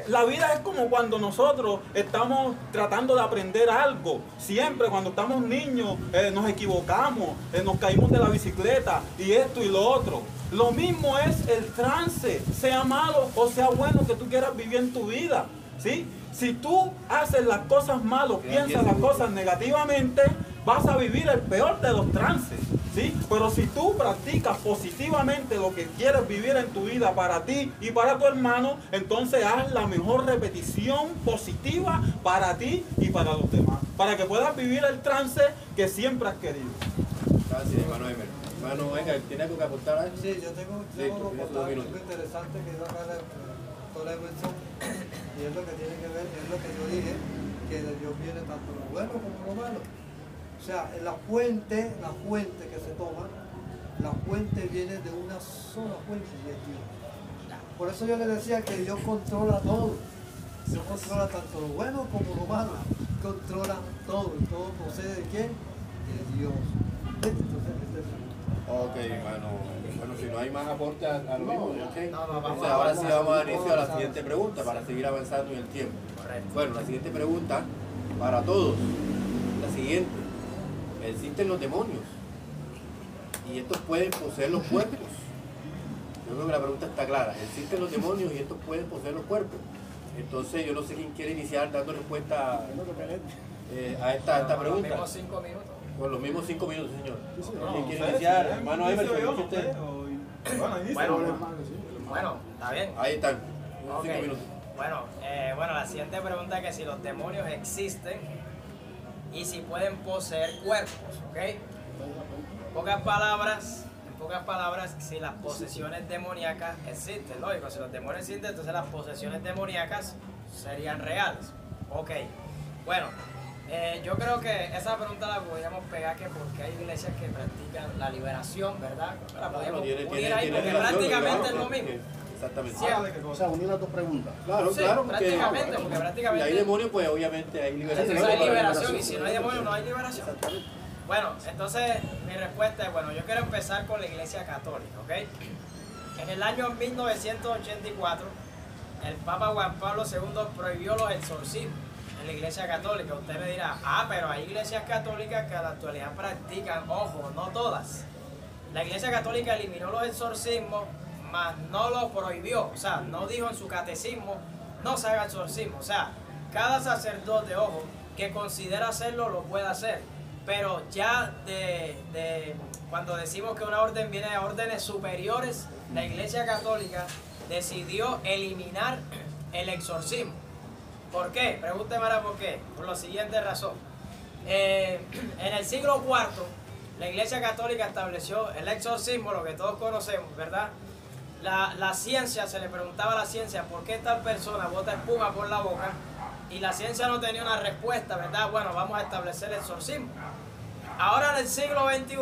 La vida es como cuando nosotros estamos tratando de aprender algo. Siempre cuando estamos niños nos equivocamos, nos caímos de la bicicleta y esto y lo otro. Lo mismo es el trance, sea malo o sea bueno que tú quieras vivir en tu vida, ¿sí? Si tú haces las cosas malas, piensas las cosas negativamente, vas a vivir el peor de los trances, ¿sí? Pero si tú practicas positivamente lo que quieres vivir en tu vida para ti y para tu hermano, entonces haz la mejor repetición positiva para ti y para los demás, para que puedas vivir el trance que siempre has querido. Gracias, hermano Emer. Hermano, venga, ¿tiene algo que aportar a eso? Sí, yo tengo algo interesante que iba a hablar toda la mención, y es lo que tiene que ver, es lo que yo dije, que de Dios viene tanto lo bueno como lo malo. O sea, la fuente que se toma, la fuente viene de una sola fuente, y es Dios. Por eso yo le decía que Dios controla todo. Dios controla tanto lo bueno como lo malo. Controla todo, y todo procede de quién? De Dios. Ok, hermano. Bueno, si no hay más aporte a lo mismo, okay. Entonces, ahora sí vamos a dar inicio a la siguiente pregunta para seguir avanzando en el tiempo. Bueno, la siguiente pregunta para todos. La siguiente. Existen los demonios y estos pueden poseer los cuerpos. Yo creo que la pregunta está clara. Existen los demonios y estos pueden poseer los cuerpos. Entonces, yo no sé quién quiere iniciar dando respuesta a esta pregunta. Los mismos 5 minutos. Con los mismos 5 minutos, señor. ¿Quién quiere iniciar? Hermano Emer, usted. Bueno, está bien. Ahí están, unos Ok. 5 minutos. Bueno, la siguiente pregunta es que si los demonios existen y si pueden poseer cuerpos, ¿ok? En pocas palabras, si las posesiones demoníacas existen, lógico, si los demonios existen, entonces las posesiones demoníacas serían reales. Ok, bueno, yo creo que esa pregunta la podríamos pegar que porque hay iglesias que practican la liberación, ¿verdad? La podríamos unir ahí porque prácticamente es lo mismo. Exactamente. O sea, unir las dos preguntas. Claro, Sí, claro. prácticamente, porque Si prácticamente hay demonios, pues obviamente hay liberación. no hay liberación y si no hay demonio no hay liberación. Exactamente. Bueno, entonces mi respuesta es, bueno, yo quiero empezar con la Iglesia Católica, ¿ok? En el año 1984, el Papa Juan Pablo II prohibió los exorcismos en la Iglesia Católica. Usted me dirá, pero hay iglesias católicas que a la actualidad practican, ojo, no todas. La Iglesia Católica eliminó los exorcismos, mas no los prohibió, o sea, no dijo en su catecismo, no se haga exorcismo, o sea, cada sacerdote, ojo, que considera hacerlo, lo puede hacer, pero ya cuando decimos que una orden viene de órdenes superiores, la Iglesia Católica decidió eliminar el exorcismo. ¿Por qué? Pregúnteme ahora por qué. Por la siguiente razón. En el siglo IV, la Iglesia Católica estableció el exorcismo, lo que todos conocemos, ¿verdad? La ciencia, se le preguntaba a la ciencia por qué tal persona bota espuma por la boca y la ciencia no tenía una respuesta, ¿verdad? Bueno, vamos a establecer el exorcismo. Ahora en el siglo XXI,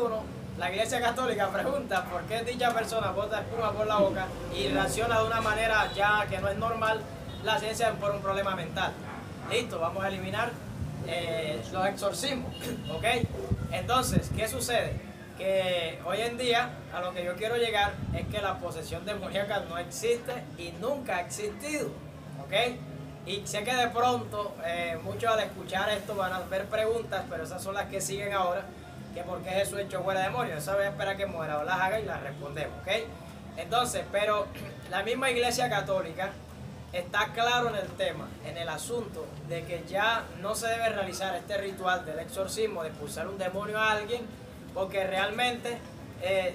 la Iglesia Católica pregunta por qué dicha persona bota espuma por la boca y reacciona de una manera ya que no es normal. La ciencia es por un problema mental. Listo, vamos a eliminar los exorcismos, ¿ok? Entonces, ¿qué sucede? Que hoy en día a lo que yo quiero llegar es que la posesión demoníaca no existe y nunca ha existido, ¿ok? Y sé que de pronto muchos al escuchar esto van a ver preguntas, pero esas son las que siguen ahora, que por qué Jesús echó fuera demonios. Esa voy a esperar que muera o las haga y las respondemos, ¿ok? Entonces, pero la misma Iglesia Católica está claro en el tema, en el asunto de que ya no se debe realizar este ritual del exorcismo, de expulsar un demonio a alguien, porque realmente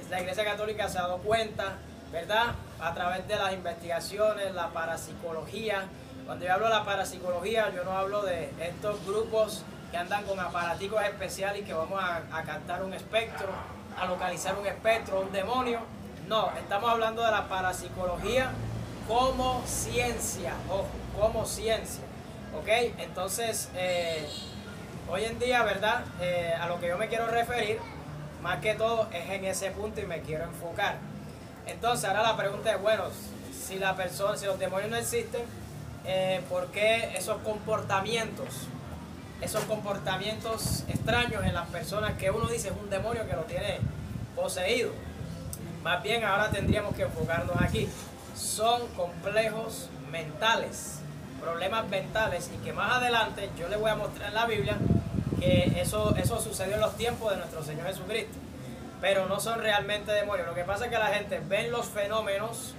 la Iglesia Católica se ha dado cuenta, ¿verdad? A través de las investigaciones, la parapsicología. Cuando yo hablo de la parapsicología, yo no hablo de estos grupos que andan con aparaticos especiales y que vamos a captar un espectro, a localizar un espectro, un demonio. No, estamos hablando de la parapsicología como ciencia, ojo, como ciencia, ¿ok? Entonces, hoy en día, ¿verdad? A lo que yo me quiero referir, más que todo, es en ese punto y me quiero enfocar. Entonces, ahora la pregunta es, bueno, si los demonios no existen, ¿por qué esos comportamientos extraños en las personas que uno dice es un demonio que lo tiene poseído? Más bien, ahora tendríamos que enfocarnos aquí. Son complejos mentales, problemas mentales, y que más adelante yo les voy a mostrar en la Biblia que eso sucedió en los tiempos de nuestro Señor Jesucristo, pero no son realmente demonios. Lo que pasa es que la gente ve los fenómenos,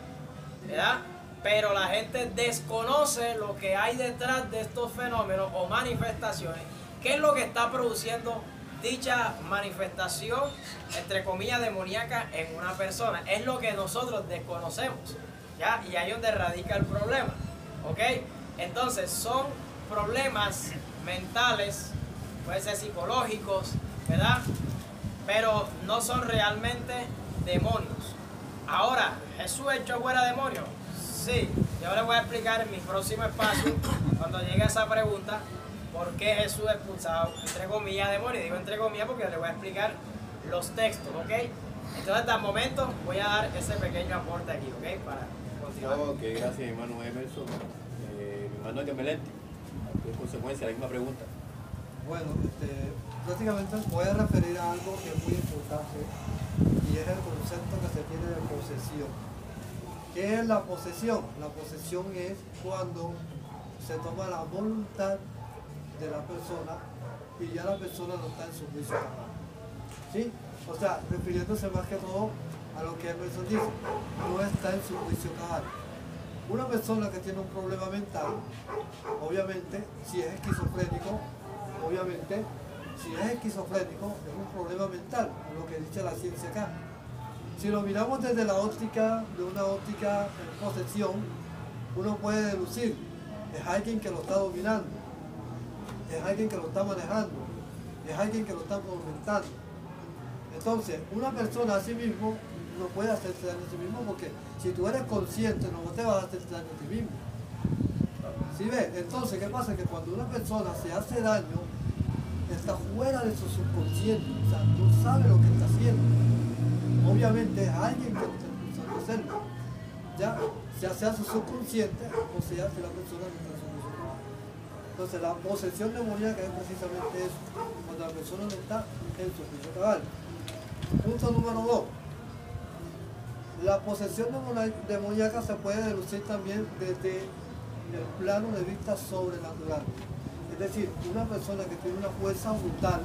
¿verdad? Pero la gente desconoce lo que hay detrás de estos fenómenos o manifestaciones, qué es lo que está produciendo dicha manifestación, entre comillas, demoníaca en una persona. Es lo que nosotros desconocemos, ¿ya? Y ahí es donde radica el problema, ¿ok? Entonces, son problemas mentales, pueden ser psicológicos, ¿verdad? Pero no son realmente demonios. Ahora, ¿Jesús echó fuera demonios? Sí, yo les voy a explicar en mi próximo espacio, cuando llegue a esa pregunta, por qué Jesús expulsaba, entre comillas, demonios. Digo entre comillas porque les voy a explicar los textos, ¿ok? Entonces, hasta el momento voy a dar ese pequeño aporte aquí, ¿ok? Para continuar. Ok, gracias, mi hermano Emerson. Mi hermano Gamelenti, en consecuencia, la misma pregunta. Bueno, prácticamente voy a referir a algo que es muy importante y es el concepto que se tiene de posesión. ¿Qué es la posesión? La posesión es cuando se toma la voluntad de la persona y ya la persona no está en su juicio cabal. ¿Sí? O sea, refiriéndose más que todo a lo que Emerson dice, no está en su juicio cabal. Una persona que tiene un problema mental, obviamente, si es esquizofrénico, es un problema mental, lo que dice la ciencia acá. Si lo miramos desde la óptica, de una óptica en posesión, uno puede deducir, es alguien que lo está dominando, es alguien que lo está manejando, es alguien que lo está atormentando. Entonces, una persona a sí mismo no puede hacerse daño a sí mismo, porque si tú eres consciente no te vas a hacer daño a ti mismo. ¿Sí ves? Entonces, ¿qué pasa? Que cuando una persona se hace daño, está fuera de su subconsciente, o sea, no sabe lo que está haciendo. Obviamente es alguien que lo está impulsando a hacerlo. Ya, sea su subconsciente o sea que la persona no está en su subconsciente. Entonces, la posesión demoníaca es precisamente eso, cuando la persona no está en su juicio cabal. Punto número 2. La posesión demoníaca se puede deducir también desde el plano de vista sobrenatural. Es decir, una persona que tiene una fuerza brutal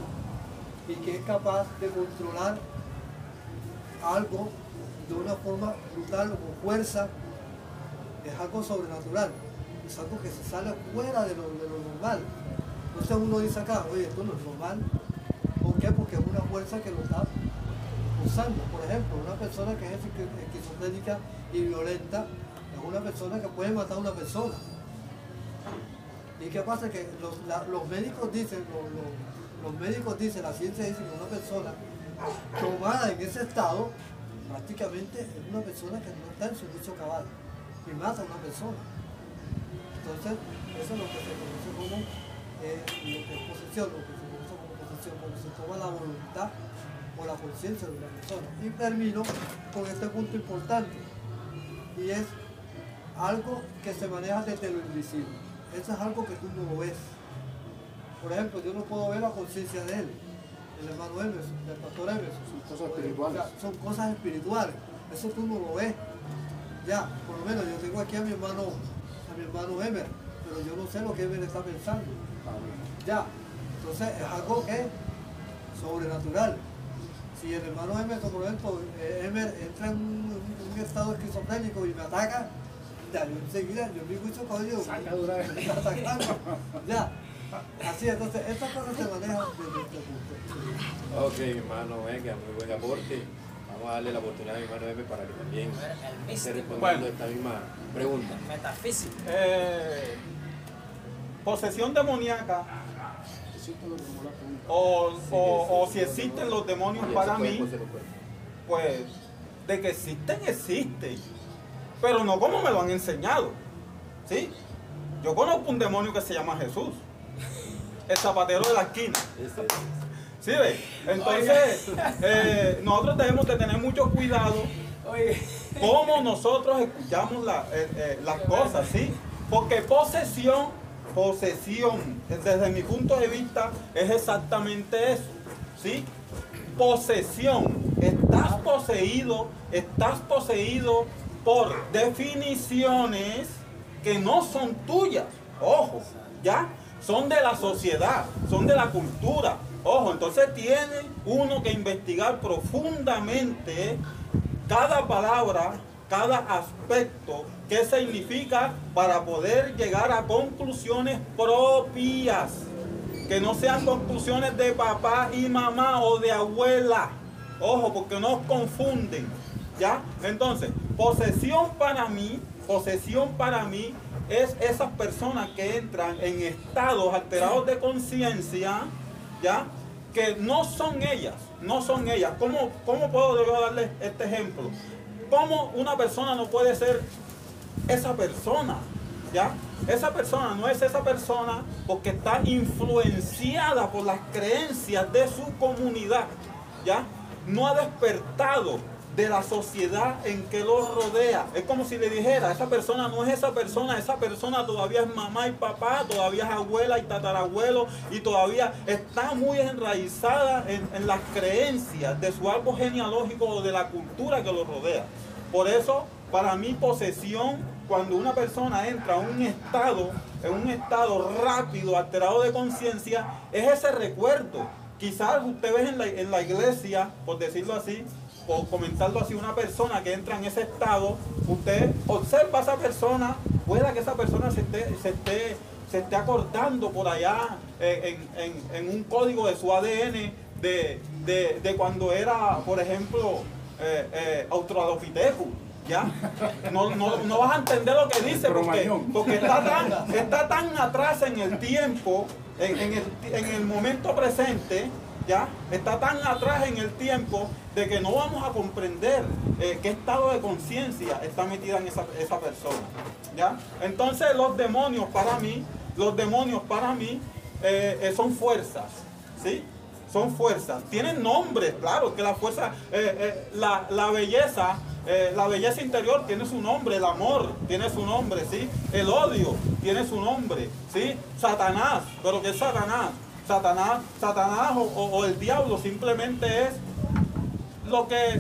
y que es capaz de controlar algo de una forma brutal o con fuerza, es algo sobrenatural, es algo que se sale fuera de lo normal. Entonces uno dice acá, oye, esto no es normal. ¿Por qué? Porque es una fuerza que lo está usando. Por ejemplo, una persona que es esquizofrénica y violenta es una persona que puede matar a una persona. ¿Y qué pasa? Que los médicos dicen, la ciencia dice que una persona tomada en ese estado, prácticamente es una persona que no está en su juicio cabal y mata a una persona. Entonces, eso es lo que se conoce como lo que es posesión, lo que se conoce como posesión, cuando se toma la voluntad o la conciencia de una persona. Y termino con este punto importante, y es algo que se maneja desde lo invisible. Eso es algo que tú no lo ves. Por ejemplo, yo no puedo ver la conciencia de él, el hermano Emerson, del pastor Emerson. Son cosas espirituales. O sea, son cosas espirituales. Eso tú no lo ves. Ya, por lo menos yo tengo aquí a mi hermano Emer, pero yo no sé lo que Emer está pensando. Ya, entonces es algo que es sobrenatural. Si el hermano Emer, por ejemplo, Emer entra en un estado esquizofrénico y me ataca, ya, yo enseguida, yo me escucho código, me está atacando. Ya, así, entonces estas cosas se manejan desde este punto. Ok, mi hermano, venga, muy buen aporte. Vamos a darle la oportunidad a mi hermano M para que también esté respondiendo esta misma pregunta. Metafísica. Posesión demoníaca, ¿Existen los demonios? o si existen los demonios Y para eso puede mí, poseer un cuerpo. pues de que existen, pero no como me lo han enseñado, ¿sí? Yo conozco un demonio que se llama Jesús, el zapatero de la esquina. Ese. ¿Sí ve? Entonces, nosotros debemos de tener mucho cuidado cómo nosotros escuchamos las cosas, ¿sí? Porque posesión, desde mi punto de vista, es exactamente eso, ¿sí? Posesión, estás poseído por definiciones que no son tuyas, ojo, ¿ya? Son de la sociedad, son de la cultura. Ojo, entonces tiene uno que investigar profundamente cada palabra, cada aspecto, qué significa para poder llegar a conclusiones propias, que no sean conclusiones de papá y mamá o de abuela. Ojo, porque nos confunden, ¿ya? Entonces, posesión para mí es esas personas que entran en estados alterados de conciencia, ¿ya? Que no son ellas. ¿Cómo puedo yo darles este ejemplo? ¿Cómo una persona no puede ser esa persona? ¿Ya? Esa persona no es esa persona porque está influenciada por las creencias de su comunidad, ¿ya? No ha despertado de la sociedad en que lo rodea. Es como si le dijera, esa persona no es esa persona todavía es mamá y papá, todavía es abuela y tatarabuelo, y todavía está muy enraizada en las creencias de su árbol genealógico o de la cultura que lo rodea. Por eso, para mí, posesión, cuando una persona entra en un estado rápido, alterado de conciencia, es ese recuerdo. Quizás usted ve en la iglesia, por decirlo así, o comentarlo así, una persona que entra en ese estado, usted observa a esa persona, pueda que esa persona se esté acordando por allá en un código de su ADN de cuando era, por ejemplo, Australopithecus, ¿ya? No vas a entender lo que dice porque está tan atrás en el tiempo, en el momento presente, ¿ya? Está tan atrás en el tiempo de que no vamos a comprender qué estado de conciencia está metida en esa persona, ¿ya? Entonces los demonios para mí son fuerzas, ¿sí? Son fuerzas, tienen nombres, claro, que la fuerza, la belleza interior tiene su nombre, el amor tiene su nombre, ¿sí? El odio tiene su nombre, ¿sí? Satanás, pero ¿qué es Satanás? Satanás o el diablo simplemente es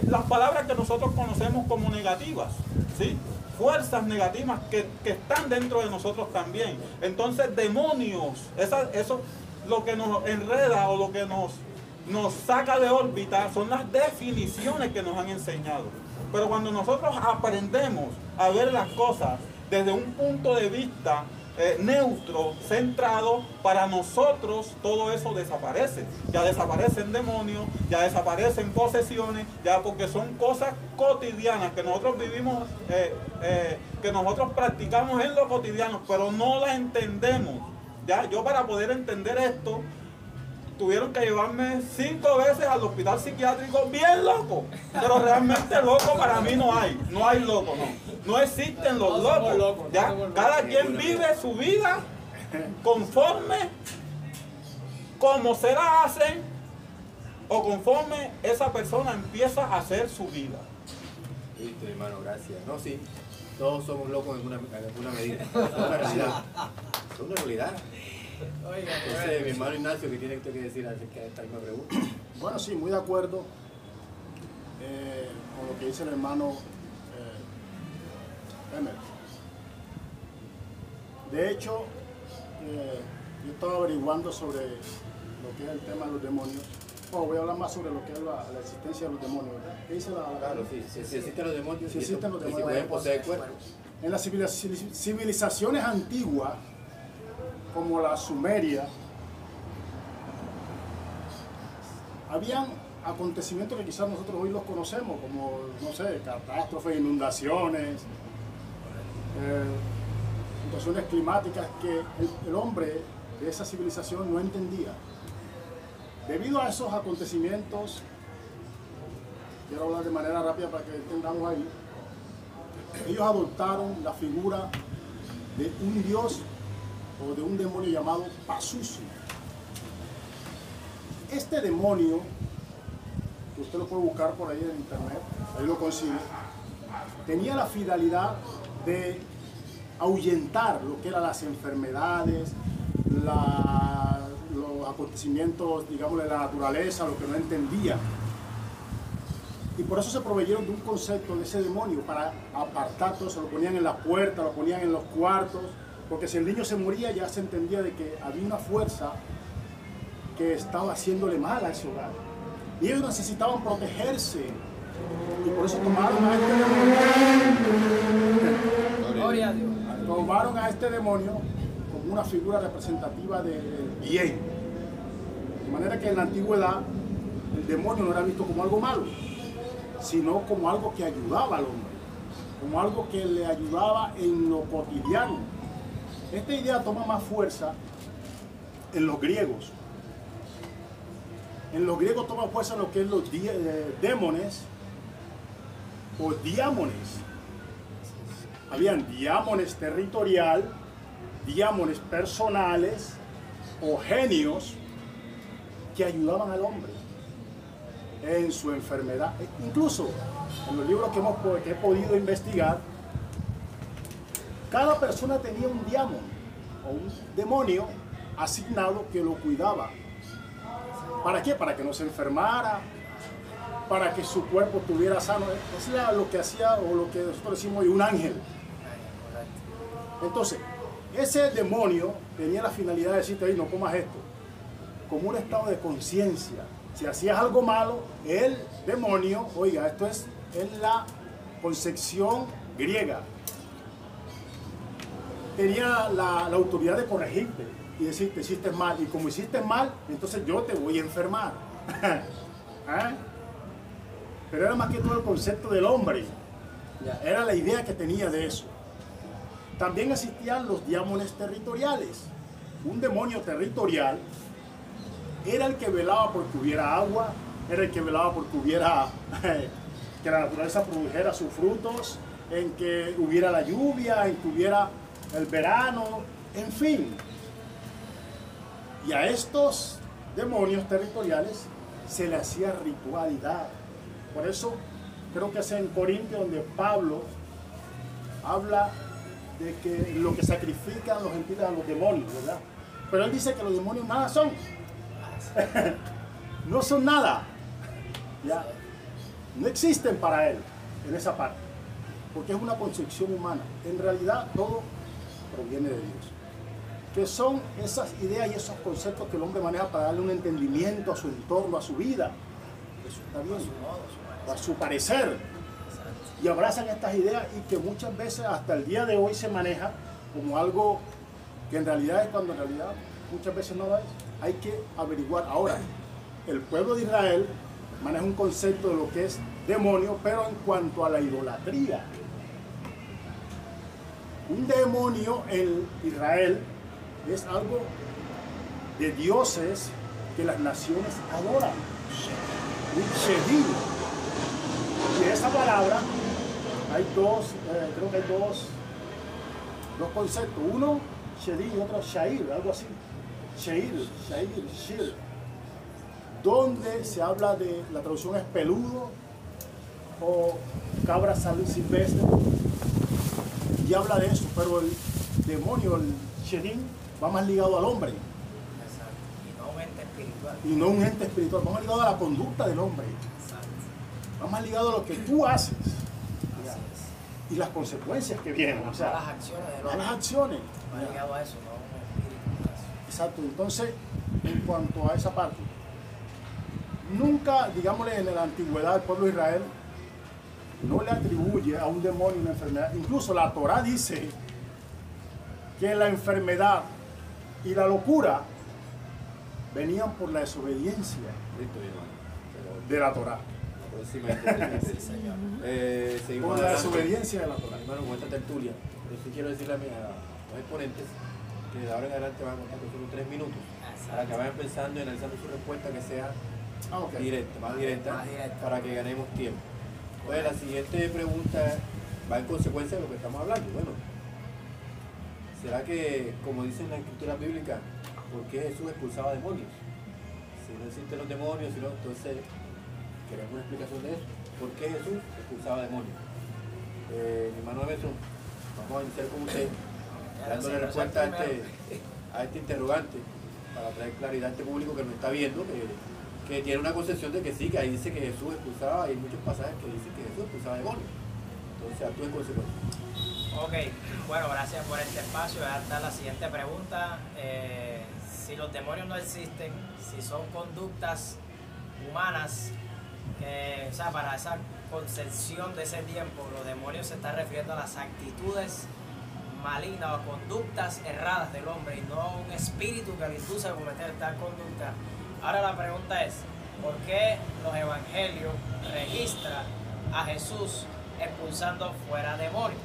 las palabras que nosotros conocemos como negativas, ¿sí? Fuerzas negativas que están dentro de nosotros también. Entonces, demonios, eso lo que nos enreda o lo que nos saca de órbita son las definiciones que nos han enseñado. Pero cuando nosotros aprendemos a ver las cosas desde un punto de vista neutro, centrado, para nosotros todo eso desaparece. Ya desaparecen demonios, ya desaparecen posesiones, ya porque son cosas cotidianas que nosotros vivimos, que nosotros practicamos en lo cotidiano, pero no las entendemos. Ya, yo para poder entender esto, tuvieron que llevarme 5 veces al hospital psiquiátrico bien loco. Pero realmente loco para mí no hay loco, no existen los locos. ¿Ya? Cada quien vive su vida conforme como se la hacen o conforme esa persona empieza a hacer su vida. Listo, hermano, gracias. No, sí, todos somos locos en alguna medida. Es una realidad. Es una realidad. Oiga, Entonces, mi hermano Ignacio, ¿qué tiene usted que decir acerca de esta misma pregunta? Bueno, sí, muy de acuerdo con lo que dice el hermano Emer. De hecho, yo estaba averiguando sobre lo que es el tema de los demonios. Voy a hablar más sobre lo que es la existencia de los demonios, ¿verdad? ¿Qué dice la Claro, sí, si existen los demonios, Si existen los y si demonios. pueden poseer cuerpos. En las civilizaciones antiguas, como la Sumeria, habían acontecimientos que quizás nosotros hoy los conocemos, como, no sé, catástrofes, inundaciones, situaciones climáticas que el hombre de esa civilización no entendía. Debido a esos acontecimientos, quiero hablar de manera rápida para que entendamos ahí, ellos adoptaron la figura de un dios o de un demonio llamado Pazuzu. Este demonio, que usted lo puede buscar por ahí en internet, ahí lo consigue, tenía la finalidad de ahuyentar lo que eran las enfermedades, los acontecimientos, digamos, de la naturaleza, lo que no entendía. Y por eso se proveyeron de un concepto de ese demonio, para apartar todo eso. Lo ponían en la puerta, lo ponían en los cuartos, porque si el niño se moría ya se entendía de que había una fuerza que estaba haciéndole mal a ese hogar. Y ellos necesitaban protegerse. Y por eso tomaron a este demonio. Gloria a Dios. Tomaron a este demonio como una figura representativa del bien. De manera que en la antigüedad el demonio no era visto como algo malo, sino como algo que ayudaba al hombre, como algo que le ayudaba en lo cotidiano. Esta idea toma más fuerza en los griegos. En los griegos toma fuerza lo que es los demones o diámones. Habían diámones territorial, diámones personales o genios que ayudaban al hombre en su enfermedad. Incluso en los libros que he podido investigar, cada persona tenía un diamón o un demonio asignado que lo cuidaba. ¿Para qué? Para que no se enfermara, para que su cuerpo estuviera sano. Eso era lo que hacía, o lo que nosotros decimos hoy, un ángel. Entonces, ese demonio tenía la finalidad de decirte, no comas esto, como un estado de conciencia. Si hacías algo malo, el demonio, oiga, esto es en la concepción griega, tenía la autoridad de corregirte y decirte, hiciste mal, y como hiciste mal, entonces yo te voy a enfermar. ¿Ah? Pero era más que todo el concepto del hombre, era la idea que tenía de eso. También existían los diámones territoriales. Un demonio territorial era el que velaba porque hubiera agua, era el que velaba porque hubiera, que la naturaleza produjera sus frutos, en que hubiera la lluvia, en que hubiera el verano, en fin. Y a estos demonios territoriales se le hacía ritualidad. Por eso creo que es en Corintios donde Pablo habla de que lo que sacrifican los gentiles a los demonios, ¿verdad? Pero él dice que los demonios nada son. No son nada. ¿Ya? No existen para él en esa parte, porque es una concepción humana. En realidad todo proviene de Dios. Que son esas ideas y esos conceptos que el hombre maneja para darle un entendimiento a su entorno, a su vida. Eso está bien, a su parecer. Y abrazan estas ideas y que muchas veces hasta el día de hoy se maneja como algo que en realidad es, cuando en realidad muchas veces no lo es. Hay que averiguar. Ahora, el pueblo de Israel maneja un concepto de lo que es demonio, pero en cuanto a la idolatría. Un demonio en Israel es algo de dioses que las naciones adoran. Un shedim. Y de esa palabra hay dos, creo que hay dos conceptos. Uno, shedim, y otro, shair, algo así. Shir. donde se habla de, la traducción es peludo o cabra silvestre, y habla de eso, pero el demonio, el sherin, va más ligado al hombre. Exacto. Y no un ente espiritual. Y no un ente espiritual, va más ligado a la conducta del hombre. Exacto. Va más ligado a lo que tú haces Así es. y las consecuencias que vienen. O sea, Las acciones del las hombre. acciones. Va ligado a eso, no a un espíritu. Exacto. Entonces, en cuanto a esa parte, nunca, digámosle, en la antigüedad el pueblo de Israel no le atribuye a un demonio una enfermedad. Incluso la Torá dice que la enfermedad y la locura venían por la desobediencia Listo, mi hermano. Pero de la Torá. la próxima entrevista. Sí, señor. Seguimos Por la adelante. desobediencia de la Torá. Hermano, con esta tertulia, yo sí quiero decirle a los exponentes que de ahora en adelante van a contar con solo 3 minutos para que vayan pensando y analizando su respuesta que sea Ok. directa, más directa, Más directa. para que ganemos tiempo. Pues la siguiente pregunta va en consecuencia de lo que estamos hablando. Bueno, ¿será que, como dice en la escritura bíblica, por qué Jesús expulsaba demonios? Si no existen los demonios, entonces queremos una explicación de eso. ¿Por qué Jesús expulsaba demonios? Mi hermano Emerson, vamos a iniciar con usted, dándole respuesta a este interrogante, para traer claridad a este público que nos está viendo, que tiene una concepción de que sí, que ahí dice que Jesús expulsaba, y hay muchos pasajes que dicen que Jesús expulsaba demonios. Entonces actúe en consecuencia. Ok, bueno, gracias por este espacio. Voy a dar la siguiente pregunta. Si los demonios no existen, si son conductas humanas, o sea, para esa concepción de ese tiempo, los demonios se están refiriendo a las actitudes malignas o conductas erradas del hombre y no a un espíritu que le induce a cometer tal conducta. Ahora la pregunta es, ¿por qué los evangelios registran a Jesús expulsando fuera demonios?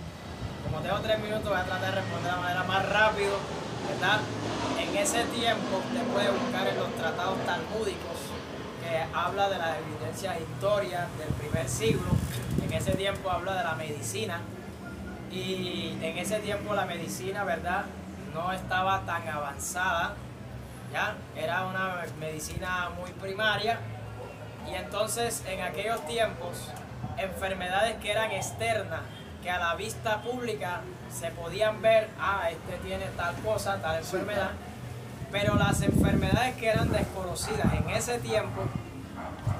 Como tengo 3 minutos, voy a tratar de responder de la manera más rápido, ¿verdad? En ese tiempo usted puede buscar en los tratados talmúdicos que habla de las evidencias históricas del primer siglo. En ese tiempo habla de la medicina y en ese tiempo la medicina, ¿verdad?, no estaba tan avanzada, ¿ya? Era una medicina muy primaria y entonces en aquellos tiempos enfermedades que eran externas, que a la vista pública se podían ver, este tiene tal cosa, tal enfermedad, pero las enfermedades que eran desconocidas en ese tiempo,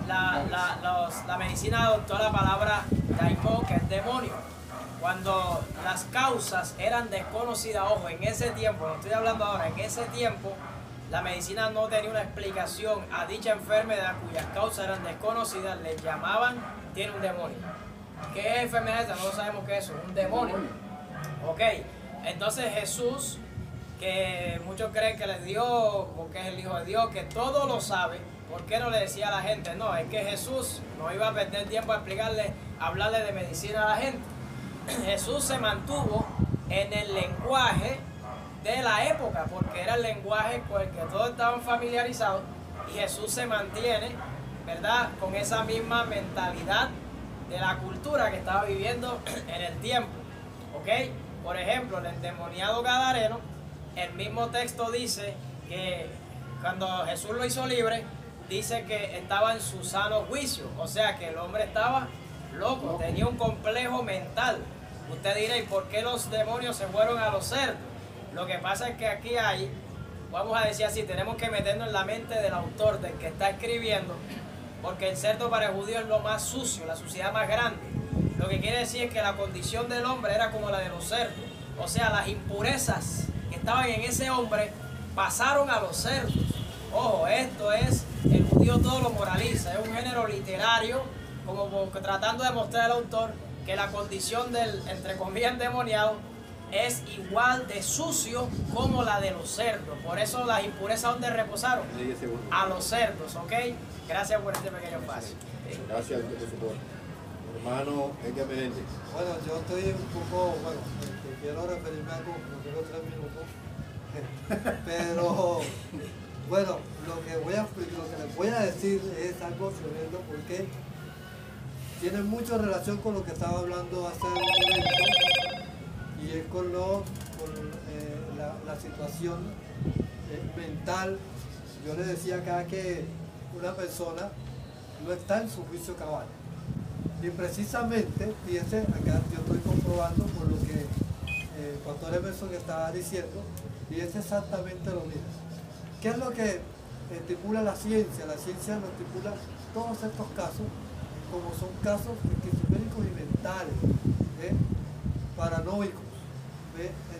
la medicina adoptó la palabra daimon, que es demonio. Cuando las causas eran desconocidas, ojo, en ese tiempo, no estoy hablando ahora, en ese tiempo, la medicina no tenía una explicación a dicha enfermedad cuyas causas eran desconocidas, le llamaban, tiene un demonio. ¿Qué enfermedad es esta? No sabemos qué es eso, un demonio. Ok, entonces Jesús, que muchos creen que les dio, porque es el Hijo de Dios, que todo lo sabe, ¿por qué no le decía a la gente? No, es que Jesús no iba a perder tiempo a explicarle, hablarle de medicina a la gente. Jesús se mantuvo en el lenguaje de la época, porque era el lenguaje con el que todos estaban familiarizados, y Jesús se mantiene, ¿verdad?, con esa misma mentalidad de la cultura que estaba viviendo en el tiempo. ¿Ok? Por ejemplo, el endemoniado gadareno, el mismo texto dice que cuando Jesús lo hizo libre, dice que estaba en su sano juicio, o sea que el hombre estaba loco, tenía un complejo mental. Usted dirá, ¿y por qué los demonios se fueron a los cerdos? Lo que pasa es que aquí hay, vamos a decir así, tenemos que meternos en la mente del autor, del que está escribiendo, porque el cerdo para el judío es lo más sucio, la suciedad más grande. Lo que quiere decir es que la condición del hombre era como la de los cerdos. O sea, las impurezas que estaban en ese hombre pasaron a los cerdos. Ojo, esto es, el judío todo lo moraliza, es un género literario, como tratando de mostrar al autor que la condición del, entre comillas, endemoniado es igual de sucio como la de los cerdos. Por eso las impurezas, ¿dónde reposaron? A los cerdos, ¿ok? Gracias por este pequeño espacio. Gracias por su soporte. Hermano Edgar Menéndez. Bueno, yo estoy un poco, quiero referirme a algo, no tengo 3 minutos, pero bueno, lo que les voy a decir es algo tremendo porque tiene mucha relación con lo que estaba hablando hace un momento y es con la situación mental. Yo les decía acá que una persona no está en su juicio cabal. Y precisamente, fíjense, acá yo estoy comprobando por lo que el pastor Emerson estaba diciendo, y es exactamente lo mismo. ¿Qué es lo que estipula la ciencia? La ciencia nos estipula todos estos casos, como son casos esquizofrénicos y mentales, paranoicos.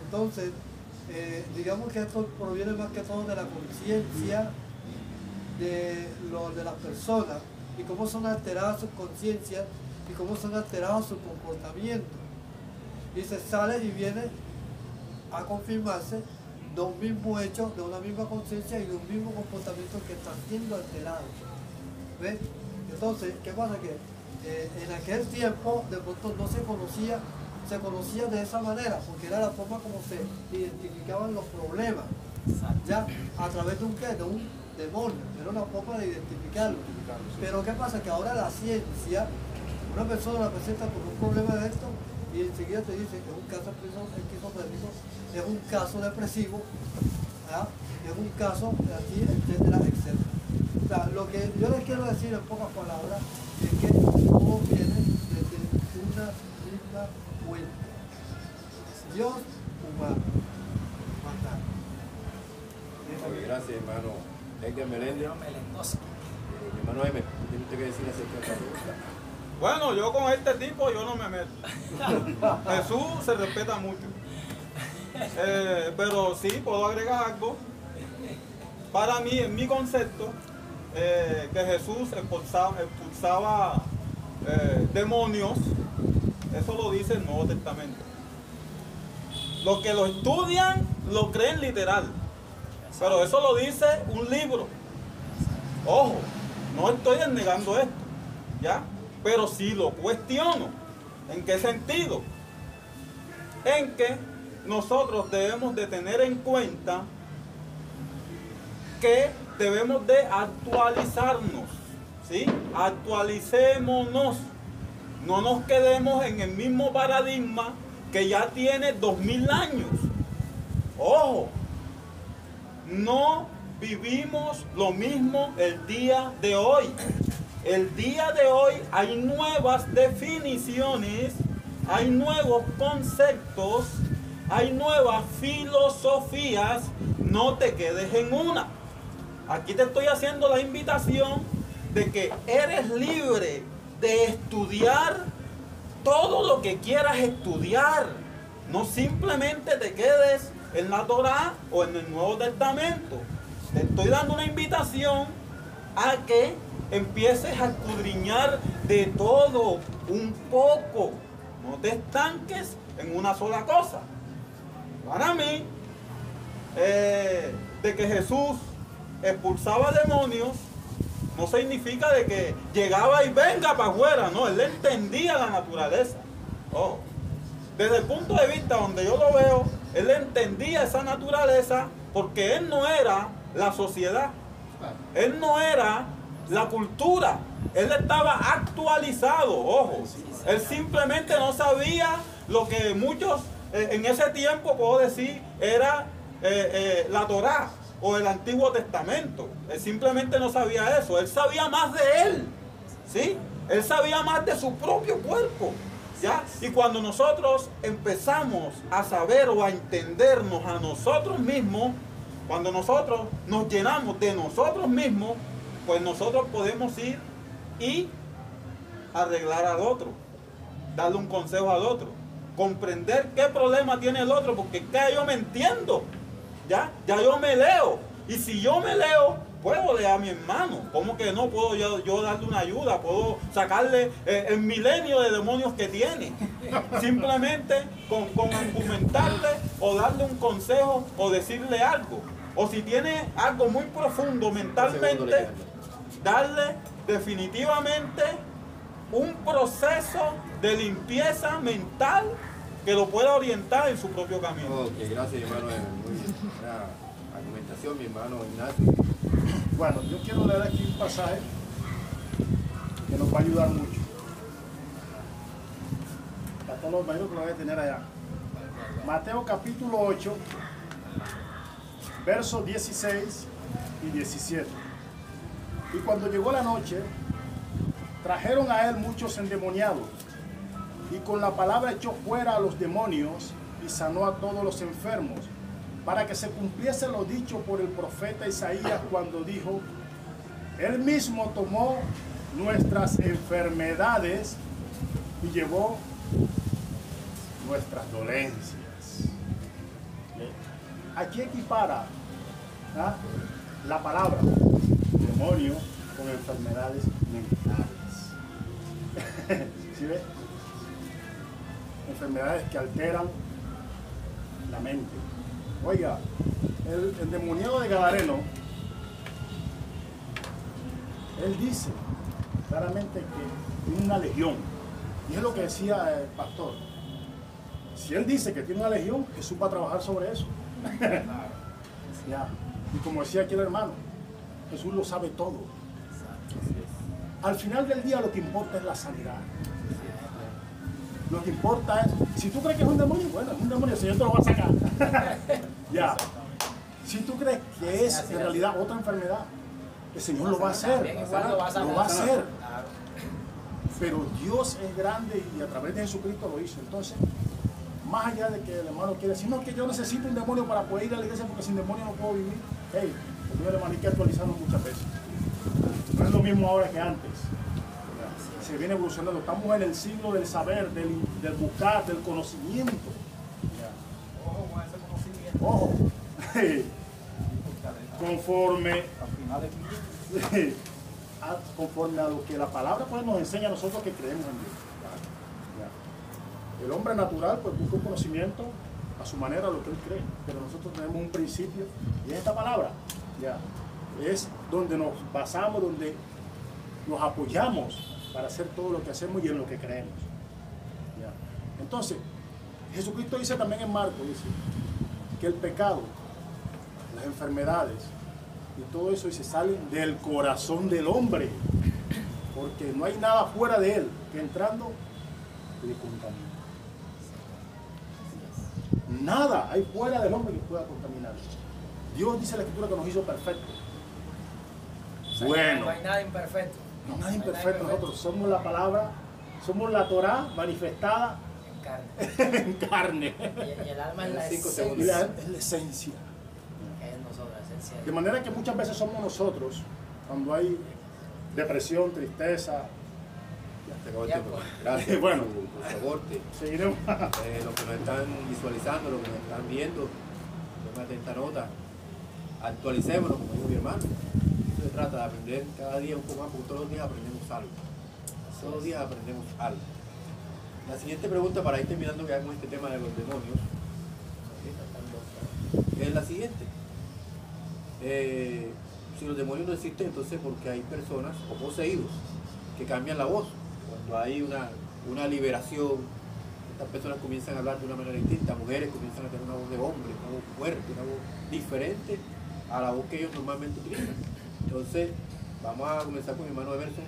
Entonces, digamos que esto proviene más que todo de la conciencia de las personas y cómo son alteradas sus conciencias y cómo son alterados sus comportamientos. Y se sale y viene a confirmarse de un mismo hecho, de una misma conciencia y de un mismo comportamiento que está siendo alterado. ¿Ves? Entonces, ¿qué pasa? Que en aquel tiempo de pronto no se conocía de esa manera, porque era la forma como se identificaban los problemas. Ya, a través de un ¿qué? De un demonio, era una forma de identificarlo. Pero ¿qué pasa? Que ahora la ciencia, una persona la presenta con un problema de esto y enseguida te dice que es un caso esquizofrénico, es un caso depresivo, ¿ya? Es un caso así, etcétera, etcétera. O sea, lo que yo les quiero decir en pocas palabras es que todo viene desde una misma fuente. Dios humano. Más nada. Ok, gracias, hermano Edgar Meléndez. Mi hermano M, ¿qué tiene usted que decir acerca de esta pregunta? Bueno, yo con este tipo yo no me meto. Jesús se respeta mucho. Pero sí, puedo agregar algo. Para mí, en mi concepto, que Jesús expulsaba demonios, eso lo dice el Nuevo Testamento. Los que lo estudian lo creen literal, pero eso lo dice un libro. Ojo, no estoy negando esto, ¿ya? Pero sí lo cuestiono. ¿En qué sentido? En que nosotros debemos de tener en cuenta que debemos de actualizarnos, ¿sí? Actualicémonos. No nos quedemos en el mismo paradigma que ya tiene 2000 años. Ojo, no vivimos lo mismo el día de hoy. El día de hoy hay nuevas definiciones, hay nuevos conceptos, hay nuevas filosofías. No te quedes en una. Aquí te estoy haciendo la invitación de que eres libre de estudiar todo lo que quieras estudiar. No simplemente te quedes en la Torá o en el Nuevo Testamento. Te estoy dando una invitación a que empieces a escudriñar de todo un poco. No te estanques en una sola cosa. Para mí, de que Jesús expulsaba demonios, no significa de que llegaba y venga para afuera, no, él entendía la naturaleza. Oh. Desde el punto de vista donde yo lo veo, él entendía esa naturaleza porque él no era la sociedad, él no era la cultura, él estaba actualizado, ojo, él simplemente no sabía lo que muchos en ese tiempo, puedo decir, era la Torá o el Antiguo Testamento. Él simplemente no sabía eso, él sabía más de él, ¿sí? Él sabía más de su propio cuerpo, ¿ya? Y cuando nosotros empezamos a saber o a entendernos a nosotros mismos, cuando nosotros nos llenamos de nosotros mismos, pues nosotros podemos ir y arreglar al otro, darle un consejo al otro, comprender qué problema tiene el otro, porque ya yo me entiendo, ya yo me leo, y si yo me leo, puedo leer a mi hermano. ¿Cómo que no puedo yo darle una ayuda? Puedo sacarle el milenio de demonios que tiene, simplemente con argumentarle o darle un consejo o decirle algo. O si tiene algo muy profundo mentalmente, darle definitivamente un proceso de limpieza mental que lo pueda orientar en su propio camino. Ok, gracias, hermano. Muy buena argumentación, mi hermano Ignacio. Bueno, yo quiero leer aquí un pasaje que nos va a ayudar mucho. Para todos los medios que lo voy a tener allá. Mateo capítulo 8, versos 16 y 17. Y cuando llegó la noche, trajeron a él muchos endemoniados, y con la palabra echó fuera a los demonios y sanó a todos los enfermos, para que se cumpliese lo dicho por el profeta Isaías cuando dijo: Él mismo tomó nuestras enfermedades y llevó nuestras dolencias. Aquí equipara la palabra demonio con enfermedades mentales. ¿Sí ve? Enfermedades que alteran la mente. Oiga, el endemoniado de Gadareno, él dice claramente que tiene una legión. Y es lo que decía el pastor. Si él dice que tiene una legión, Jesús va a trabajar sobre eso. Ya. Y como decía aquí el hermano, Jesús lo sabe todo. Al final del día lo que importa es la sanidad. Lo que importa es, si tú crees que es un demonio, bueno, es un demonio, el Señor te lo va a sacar. Ya. Si tú crees que es en realidad otra enfermedad, el Señor lo va a hacer. Lo va a hacer. Pero Dios es grande y a través de Jesucristo lo hizo. Entonces, más allá de que el hermano quiere decir, no, que yo necesito un demonio para poder ir a la iglesia porque sin demonio no puedo vivir. Hey, el hermano, hay que actualizarlo muchas veces. No es lo mismo ahora que antes. Se viene evolucionando. Estamos en el siglo del saber, del buscar, del conocimiento. Ojo con ese conocimiento. Ojo. Conforme a lo que la palabra pues, nos enseña a nosotros que creemos en Dios. El hombre natural pues busca un conocimiento a su manera, lo que él cree, pero nosotros tenemos un principio y es esta palabra. Ya. Es donde nos basamos, donde nos apoyamos para hacer todo lo que hacemos y en lo que creemos. Ya. Entonces, Jesucristo dice también en Marcos, dice que el pecado, las enfermedades y todo eso se salen del corazón del hombre, porque no hay nada fuera de él que entrando le contamina. Nada hay fuera del hombre que pueda contaminar. Dios dice en la Escritura que nos hizo perfectos. O sea, Bueno, no hay nada imperfecto. no hay nada imperfecto. Nosotros somos la palabra, somos la Torá manifestada En carne. en carne. Y el alma es la 5 esencia. segundos. Y es la esencia. Que es nosotros, la esencia. De manera que muchas veces somos nosotros, cuando hay depresión, tristeza, Ya se acabó el tiempo. Gracias Bueno. por su aporte. seguiremos. Los que nos están visualizando, los que nos están viendo, tomen atenta nota. Actualicémonos, como dijo mi hermano. Esto se trata de aprender cada día un poco más, porque todos los días aprendemos algo. Todos los días aprendemos algo. La siguiente pregunta, para ir terminando ya con este tema de los demonios, es la siguiente. Si los demonios no existen, entonces ¿por qué hay personas o poseídos que cambian la voz? Cuando hay una liberación, estas personas comienzan a hablar de una manera distinta, mujeres comienzan a tener una voz de hombre, una voz fuerte, una voz diferente a la voz que ellos normalmente utilizan. Entonces, vamos a comenzar con mi hermano Emerson,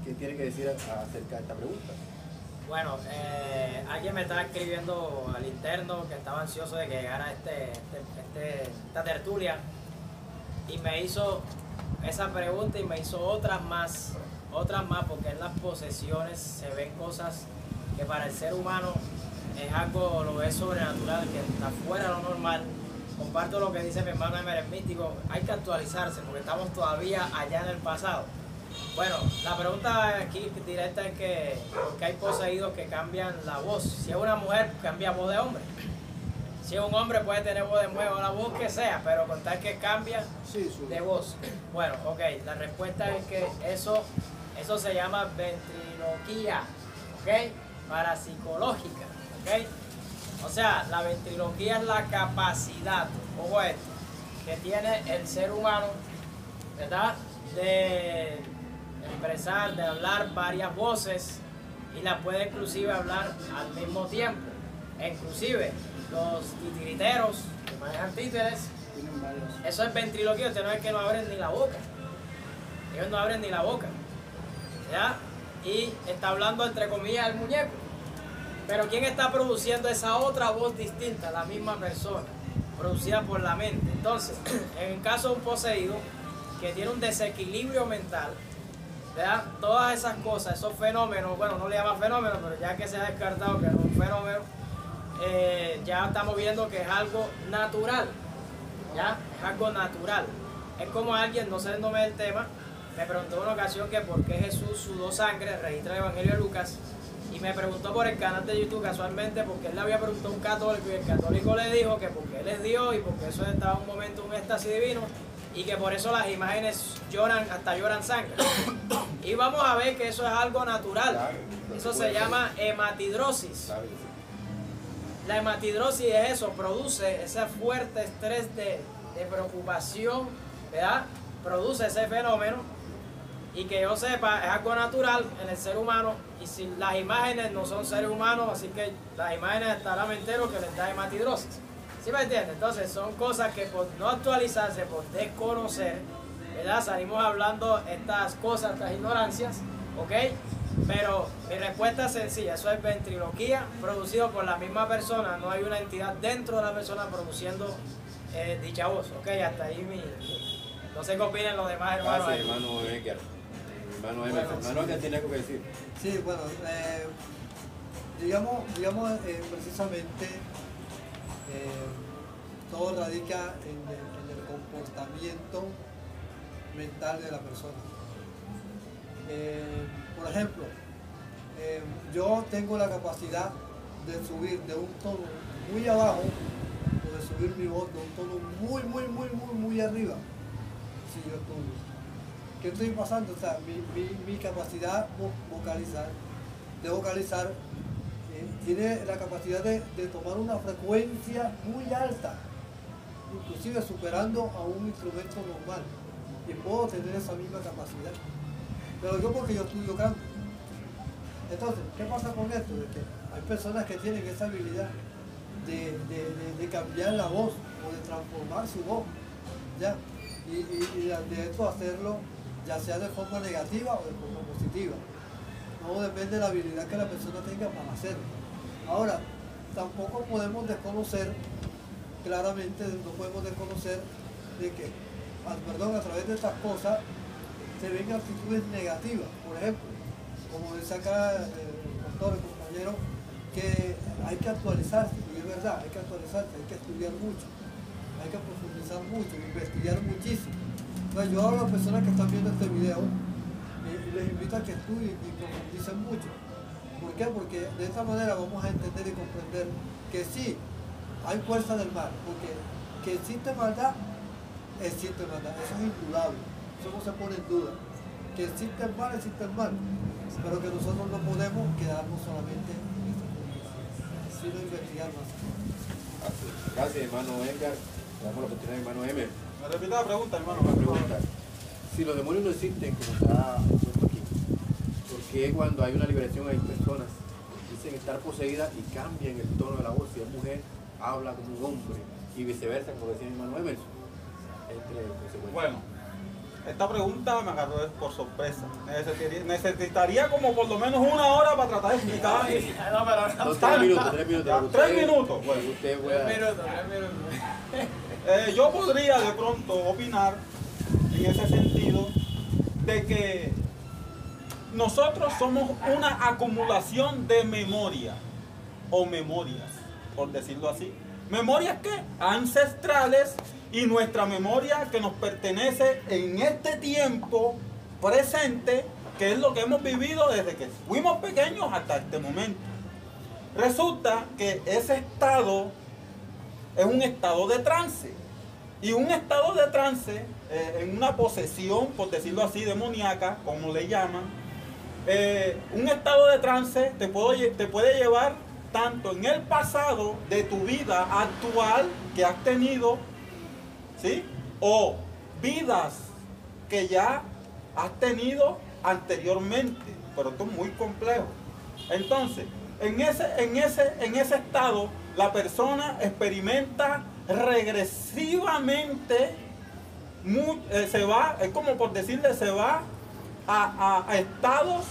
¿qué tiene que decir acerca de esta pregunta? Bueno, alguien me estaba escribiendo al interno que estaba ansioso de que llegara esta tertulia y me hizo esa pregunta y me hizo otras más, porque en las posesiones se ven cosas que para el ser humano es algo, lo es sobrenatural, que está fuera de lo normal. Comparto lo que dice mi hermano Emer, el místico, hay que actualizarse porque estamos todavía allá en el pasado. Bueno, la pregunta aquí directa es que porque hay poseídos que cambian la voz. Si es una mujer, cambia voz de hombre. Si es un hombre, puede tener voz de mujer o la voz que sea, pero con tal que cambia de voz. Bueno, ok, la respuesta es que eso se llama ventriloquía, ok, parapsicológica, ok. O sea, la ventriloquía es la capacidad, ojo esto, que tiene el ser humano, ¿verdad?, de expresar, de hablar varias voces y las puede inclusive hablar al mismo tiempo. E inclusive los titiriteros que manejan títeres, eso es ventriloquía, usted no es que no abren ni la boca. Ellos no abren ni la boca, ¿ya? Y está hablando entre comillas el muñeco. Pero ¿quién está produciendo esa otra voz distinta? La misma persona, producida por la mente. Entonces, en el caso de un poseído, que tiene un desequilibrio mental, ¿verdad? Todas esas cosas, esos fenómenos, bueno, no le llaman fenómenos, pero ya que se ha descartado que es un fenómeno, ya estamos viendo que es algo natural, ¿ya? Es algo natural. Es como alguien, no sé el nombre del tema, me preguntó en una ocasión que por qué Jesús sudó sangre, registra el Evangelio de Lucas, y me preguntó por el canal de YouTube casualmente porque él le había preguntado a un católico y el católico le dijo que porque él es Dios y porque eso estaba un momento, un éxtasis divino, y que por eso las imágenes lloran, hasta lloran sangre. Y vamos a ver que eso es algo natural. Eso se llama hematidrosis. La hematidrosis es eso, produce ese fuerte estrés de preocupación, ¿verdad? Produce ese fenómeno, y que yo sepa, es algo natural en el ser humano, y si las imágenes no son seres humanos, así que las imágenes estarán enteros que les da hematidrosis. ¿Sí me entiendes? Entonces son cosas que por no actualizarse, por desconocer, ¿verdad? Salimos hablando estas cosas, estas ignorancias, ¿ok? Pero mi respuesta es sencilla, eso es ventriloquía producido por la misma persona, no hay una entidad dentro de la persona produciendo dicha voz, ¿ok? Hasta ahí no sé qué opinan los demás hermanos. Gracias, hermano Edgar. Hermano Emerson. Hermano Edgar tiene algo que decir. Sí, bueno, digamos precisamente todo radica en el comportamiento mental de la persona. Por ejemplo, yo tengo la capacidad de subir de un tono muy abajo o de subir mi voz de un tono muy arriba. Si yo estudio. ¿Qué estoy pasando? O sea, mi capacidad de vocalizar tiene la capacidad de tomar una frecuencia muy alta, inclusive superando a un instrumento normal, y puedo tener esa misma capacidad. Pero yo porque yo estudio canto. Entonces, ¿qué pasa con esto? De que hay personas que tienen esa habilidad de cambiar la voz o de transformar su voz, ¿ya? Y de esto hacerlo ya sea de forma negativa o de forma positiva. No depende de la habilidad que la persona tenga para hacerlo. Ahora, tampoco podemos desconocer, claramente no podemos desconocer de que, a través de estas cosas se ven actitudes negativas. Por ejemplo, como dice acá el pastor, el compañero, que hay que actualizarse, y es verdad, hay que actualizarse, hay que estudiar mucho, hay que profundizar mucho, investigar muchísimo. Entonces yo a las personas que están viendo este video les invito a que estudien y profundicen mucho. ¿Por qué? Porque de esta manera vamos a entender y comprender que sí, hay fuerza del mal, porque que existe maldad, eso es indudable, eso no se pone en duda. Que existe el mal, pero que nosotros no podemos quedarnos solamente en esta comunidad, sino investigar más. Gracias, hermano Edgar. Le damos la oportunidad, hermano Emer. Me repite la pregunta, hermano. Una pregunta. Si los demonios no existen, como está puesto aquí, ¿por qué cuando hay una liberación hay personas que dicen estar poseídas y cambian el tono de la voz? Si es mujer, habla como un hombre, y viceversa, como decía mi hermano Emerson. Bueno, esta pregunta me agarró por sorpresa. Necesitaría como por lo menos una hora para tratar de explicar. No, 3 minutos. 3 minutos. Bueno, usted puede... 3 minutos. Yo podría de pronto opinar en ese sentido de que nosotros somos una acumulación de memoria o memorias, por decirlo así. Memorias que ancestrales y nuestra memoria que nos pertenece en este tiempo presente, que es lo que hemos vivido desde que fuimos pequeños hasta este momento. Resulta que ese estado es un estado de trance. Y un estado de trance, en una posesión, por decirlo así, demoníaca, como le llaman, un estado de trance te puede llevar tanto en el pasado de tu vida actual que has tenido, ¿sí? O vidas que ya has tenido anteriormente. Pero esto es muy complejo. Entonces, en ese estado, la persona experimenta regresivamente, es como por decirle, se va a estados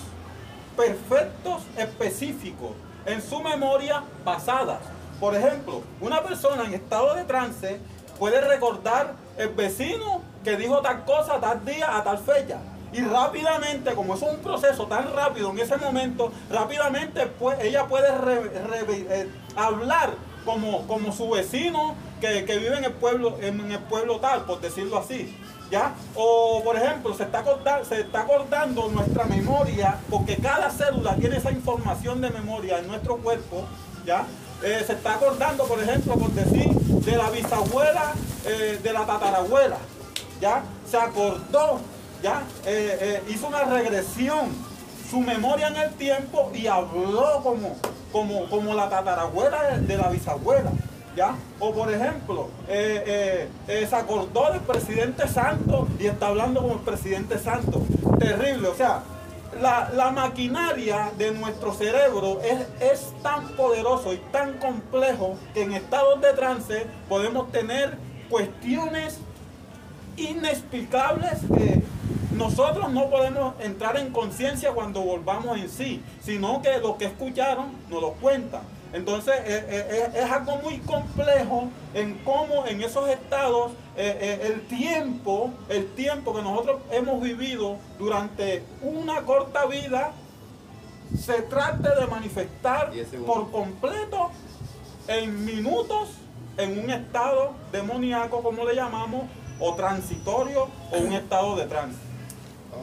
perfectos específicos en su memoria pasadas. Por ejemplo, una persona en estado de trance puede recordar el vecino que dijo tal cosa, tal día, a tal fecha. Y rápidamente, como eso es un proceso tan rápido en ese momento, rápidamente pues, ella puede hablar como su vecino que vive en el pueblo tal, por decirlo así. ¿Ya? O por ejemplo, se está acordando nuestra memoria, porque cada célula tiene esa información de memoria en nuestro cuerpo. ¿Ya? Se está acordando, por ejemplo, por decir, de la bisabuela, de la tatarabuela. ¿Ya? Se acordó, ¿ya? Hizo una regresión, su memoria en el tiempo, y habló como la tatarabuela de la bisabuela. ¿Ya? O por ejemplo, se acordó del presidente Santos y está hablando como el presidente Santos. Terrible, o sea, la maquinaria de nuestro cerebro es tan poderoso y tan complejo que en estados de trance podemos tener cuestiones inexplicables que nosotros no podemos entrar en conciencia cuando volvamos en sí, sino que lo que escucharon nos lo cuentan. Entonces es algo muy complejo en cómo en esos estados el tiempo que nosotros hemos vivido durante una corta vida se trate de manifestar por completo en minutos en un estado demoníaco, como le llamamos, o transitorio, o un estado de trance.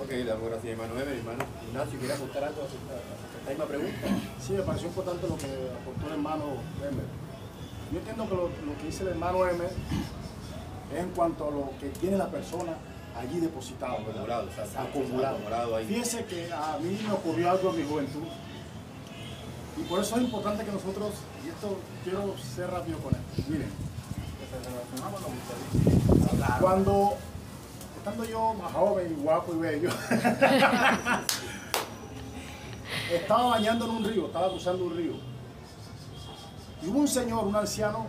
Ok, le damos gracias, hermano Emer. Hermano Ignacio, ¿quiere aportar algo a esta misma pregunta? Sí, me pareció importante lo que aportó el hermano Emer. Yo entiendo que lo que dice el hermano Emer es en cuanto a lo que tiene la persona allí depositado. Acumulado ahí. Fíjense que a mí me ocurrió algo en mi juventud. Y por eso es importante que nosotros, y esto quiero ser rápido con esto, miren, cuando, estando yo más joven y guapo y bello, estaba bañando en un río, estaba cruzando un río, y hubo un señor, un anciano,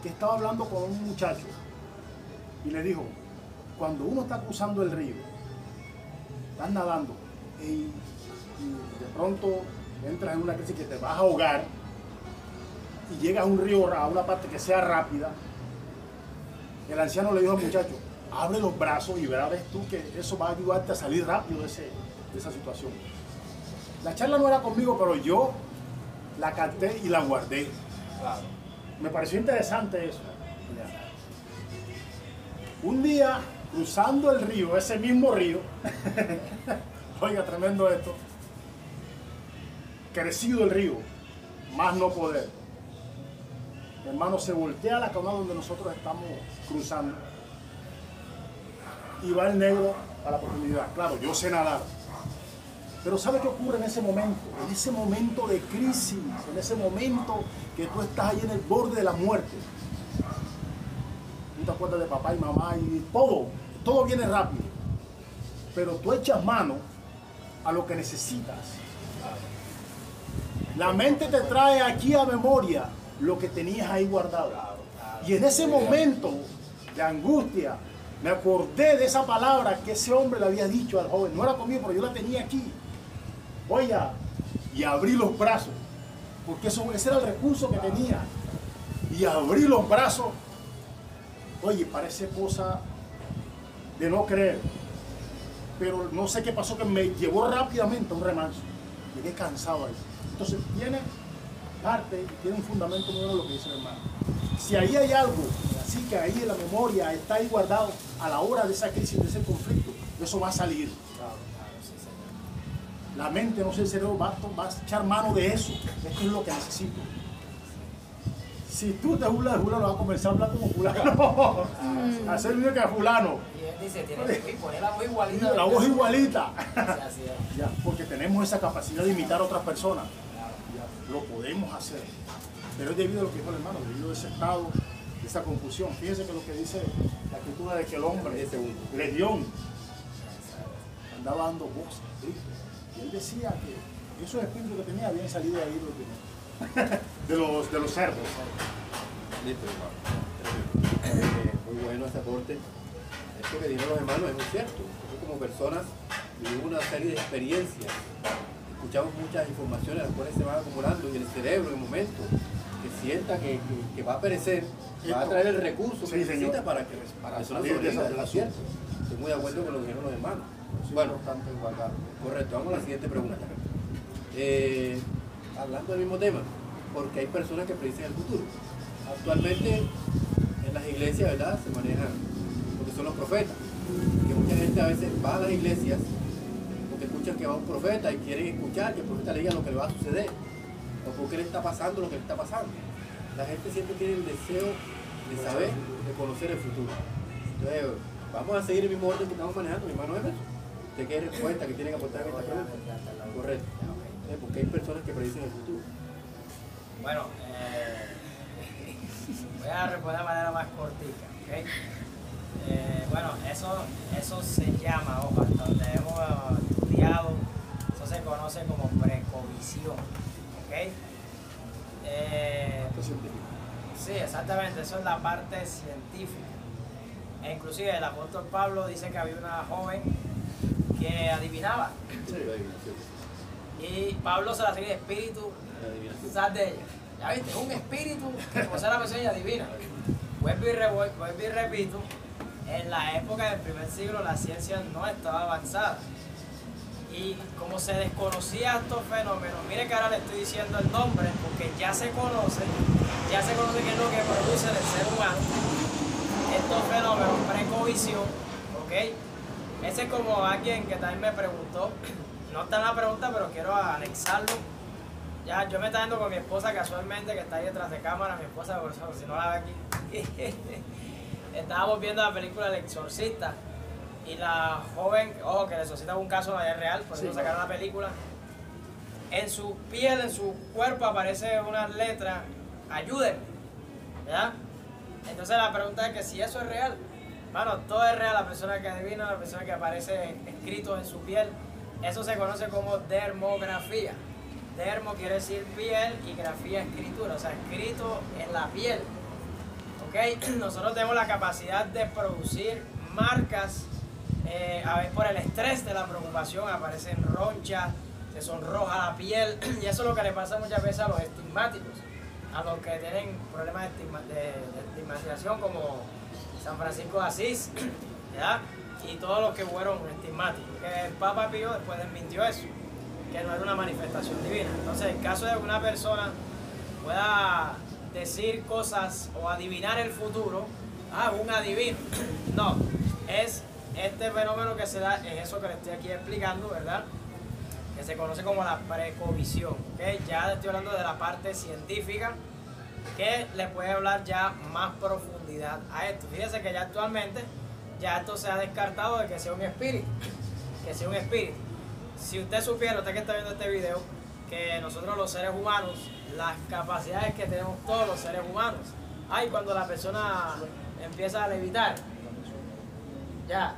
que estaba hablando con un muchacho, y le dijo, cuando uno está cruzando el río, estás nadando, y de pronto entras en una crisis que te vas a ahogar, y llegas a un río, a una parte que sea rápida, el anciano le dijo al muchacho, abre los brazos y verás tú que eso va a ayudarte a salir rápido de esa situación. La charla no era conmigo, pero yo la capté y la guardé. Claro. Me pareció interesante eso. Un día, cruzando el río, ese mismo río, oiga, tremendo esto, crecido el río, más no poder. Mi hermano se voltea a la canal donde nosotros estamos cruzando y va el negro a la profundidad. Claro, yo sé nadar. Pero ¿sabe qué ocurre en ese momento? En ese momento de crisis, en ese momento que tú estás ahí en el borde de la muerte. Tú te acuerdas de papá y mamá y todo viene rápido. Pero tú echas mano a lo que necesitas. La mente te trae aquí a memoria lo que tenías ahí guardado. Y en ese momento de angustia, me acordé de esa palabra que ese hombre le había dicho al joven. No era conmigo, pero yo la tenía aquí. Oiga, y abrí los brazos, porque ese era el recurso que tenía. Y abrí los brazos. Oye, parece cosa de no creer. Pero no sé qué pasó, que me llevó rápidamente a un remanso. Llegué cansado ahí. Entonces tiene parte, tiene un fundamento muy bueno lo que dice el hermano. Si ahí hay algo, así que ahí en la memoria está ahí guardado, a la hora de esa crisis, de ese conflicto, eso va a salir. La mente, no sé, el cerebro va a echar mano de eso. Esto es lo que necesito. Si tú te burlas de fulano, vas a comenzar a hablar como fulano. A ser único que a fulano. Y él dice, tiene que poner la voz igualita. La voz igualita. Así es. Ya, porque tenemos esa capacidad de imitar a otras personas. Ya, lo podemos hacer. Pero es debido a lo que dijo el hermano, debido a ese estado, de esa confusión. Fíjense que lo que dice la escritura de que el hombre, legión, andaba dando voces, gritos. Y él decía que esos espíritus que tenía habían salido de ahí de los cerdos. Listo, hermano. Muy bueno este aporte. Esto que dijeron los hermanos es muy cierto. Nosotros como personas vivimos una serie de experiencias. escuchamos muchas informaciones, las cuales se van acumulando y el cerebro en el momento que sienta que va a perecer, va a traer el recurso que necesita para que la persona sobreviva, es cierto. Estoy muy de acuerdo con lo que dijeron los hermanos. Bueno, correcto, vamos a la siguiente pregunta. Hablando del mismo tema, porque hay personas que predicen el futuro. Actualmente en las iglesias, ¿verdad?, se manejan lo que son los profetas, que mucha gente a veces va a las iglesias porque escuchan que va un profeta y quieren escuchar que el profeta le diga lo que le va a suceder o porque le está pasando lo que le está pasando. La gente siempre tiene el deseo de saber, de conocer el futuro. Entonces, vamos a seguir el mismo orden que estamos manejando, mi hermano Emerson. ¿Usted qué respuesta que tiene que aportar en esta pregunta? Correcto. Porque hay personas que predicen el futuro. Bueno, voy a responder de manera más cortica, ¿ok? Bueno, eso se llama, ojo, hasta donde hemos estudiado, eso se conoce como precovisión, ¿ok? Sí, exactamente, eso es la parte científica. E inclusive el apóstol Pablo dice que había una joven que adivinaba. Y Pablo se la sigue de espíritu, sal de ella. Ya viste, es un espíritu que posee la persona y adivina. Vuelvo y repito, en la época del primer siglo la ciencia no estaba avanzada. Y como se desconocía estos fenómenos, mire que ahora le estoy diciendo el nombre, porque ya se conoce qué es lo que produce el ser humano, estos fenómenos, precovisión, ¿ok? Ese es como alguien que también me preguntó, no está en la pregunta, pero quiero anexarlo. Ya, yo me estaba yendo con mi esposa casualmente, que está ahí detrás de cámara, mi esposa, por eso, si no la ve aquí. Estábamos viendo la película El Exorcista. Y la joven, ojo, que el exorcista fue un caso de la vida real, por eso sacaron la película. En su piel, en su cuerpo aparece una letra, ayúdenme, ¿ya? Entonces la pregunta es que si eso es real. Bueno, todo es real, la persona que adivina, la persona que aparece escrito en su piel, eso se conoce como dermografía. Dermo quiere decir piel y grafía escritura, o sea, escrito en la piel. ¿Ok? Nosotros tenemos la capacidad de producir marcas. A ver, por el estrés de la preocupación aparecen ronchas, se sonroja la piel y eso es lo que le pasa muchas veces a los estigmáticos, a los que tienen problemas de estigmatización como San Francisco de Asís, ¿ya? Y todos los que fueron estigmáticos, que el Papa Pío después desmintió eso, que no era una manifestación divina. Entonces, en caso de que una persona pueda decir cosas o adivinar el futuro, un adivino, no, es este fenómeno que se da, es eso que le estoy aquí explicando, ¿verdad? Que se conoce como la precovisión, ¿okay? Ya estoy hablando de la parte científica, que le puede hablar ya más profundidad a esto. Fíjense que ya actualmente, ya esto se ha descartado de que sea un espíritu, Si usted supiera, usted que está viendo este video, que nosotros los seres humanos, las capacidades que tenemos todos los seres humanos, cuando la persona empieza a levitar, ya,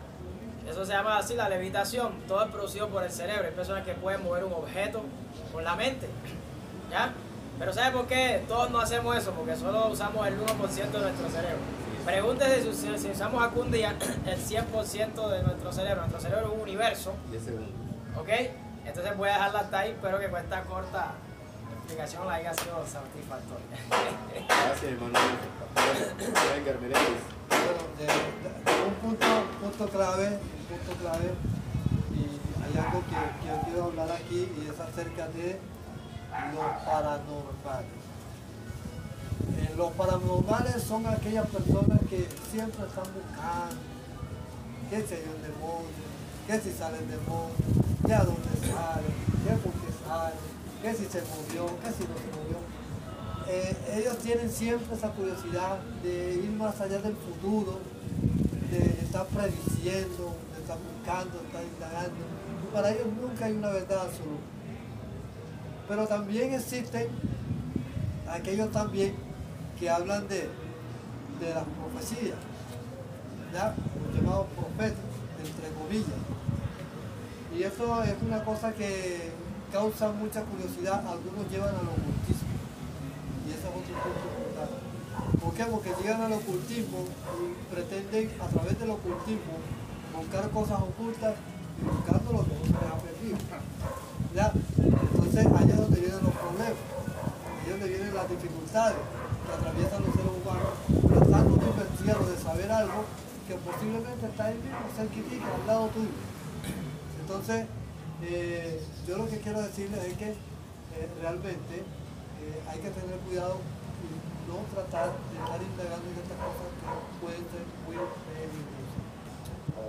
eso se llama así, la levitación, todo es producido por el cerebro. Hay personas que pueden mover un objeto con la mente, ¿ya? Pero ¿sabe por qué todos no hacemos eso? Porque solo usamos el 1% de nuestro cerebro. Pregúntese si usamos algún día el 100% de nuestro cerebro. Nuestro cerebro es un universo. 10 segundos. ¿Ok? Entonces voy a dejarla hasta ahí, espero que con esta corta explicación la haya sido satisfactoria. Gracias, hermano. Bueno, un punto clave, y hay algo que yo quiero hablar aquí y es acerca de los paranormales. Los paranormales son aquellas personas que siempre están buscando qué se dio el demonio, qué si sale el demonio, qué a dónde sale, qué por qué sale, qué si se movió, qué si no se movió. Ellos tienen siempre esa curiosidad de ir más allá del futuro, de estar prediciendo, de estar buscando, de estar indagando. Y para ellos nunca hay una verdad absoluta. Pero también existen aquellos también que hablan de las profecías, ¿ya? Los llamados profetas, entre comillas. Y eso es una cosa que causa mucha curiosidad, algunos llevan al ocultismo. Y ese es otro punto importante. ¿Por qué? Porque llegan al ocultismo y pretenden a través del ocultismo buscar cosas ocultas y buscando lo que no se les ha perdido. ¿ya? Entonces ahí es donde vienen los problemas, ahí es donde vienen las dificultades que atraviesan los seres humanos, tratando de investigar o de saber algo que posiblemente está ahí mismo, cerquitita, al lado tuyo. Entonces, yo lo que quiero decirles es que realmente hay que tener cuidado y no tratar de estar indagando en estas cosas que pueden ser muy peligrosas.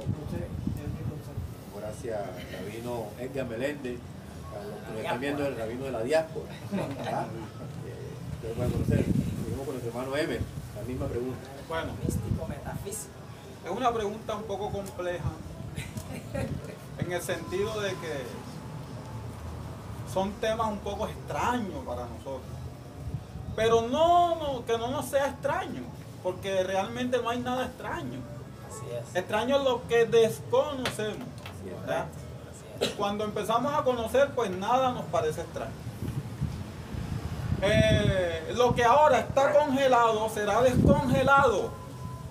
Entonces, es mi consejo. Gracias, Rabino Edgar Meléndez, a los que nos están viendo, el Rabino de la diáspora. Ustedes pueden conocer. Seguimos con nuestro hermano Emer, la misma pregunta. Bueno, Místico, metafísico. es una pregunta un poco compleja en el sentido de que son temas un poco extraños para nosotros. Pero que no nos sea extraño, porque realmente no hay nada extraño. Así es. Extraño es lo que desconocemos. ¿Verdad? Así es. Cuando empezamos a conocer, pues nada nos parece extraño. Lo que ahora está congelado será descongelado.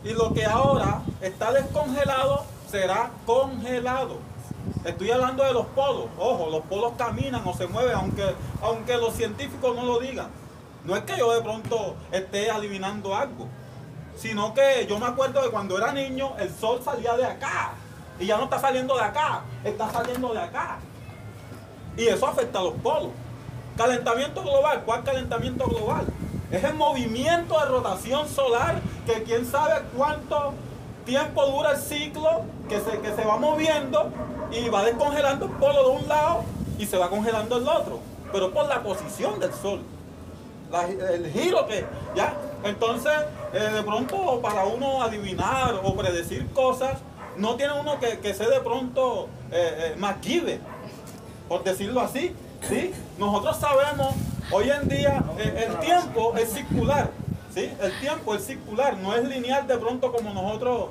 Y lo que ahora está descongelado será congelado. Estoy hablando de los polos. Ojo, los polos caminan o se mueven, aunque los científicos no lo digan. No es que yo de pronto esté adivinando algo, sino que yo me acuerdo de cuando era niño, el sol salía de acá. Y ya no está saliendo de acá, está saliendo de acá. Y eso afecta a los polos. Calentamiento global. ¿Cuál calentamiento global? Es el movimiento de rotación solar que quién sabe cuánto tiempo dura el ciclo que se va moviendo y va descongelando el polo de un lado y se va congelando el otro. Pero por la posición del sol. El giro que, ¿ya? Entonces, de pronto para uno adivinar o predecir cosas, no tiene uno que ser de pronto MacGyver, por decirlo así, ¿sí? Nosotros sabemos, hoy en día, el tiempo es circular, ¿sí? El tiempo es circular, no es lineal de pronto como nosotros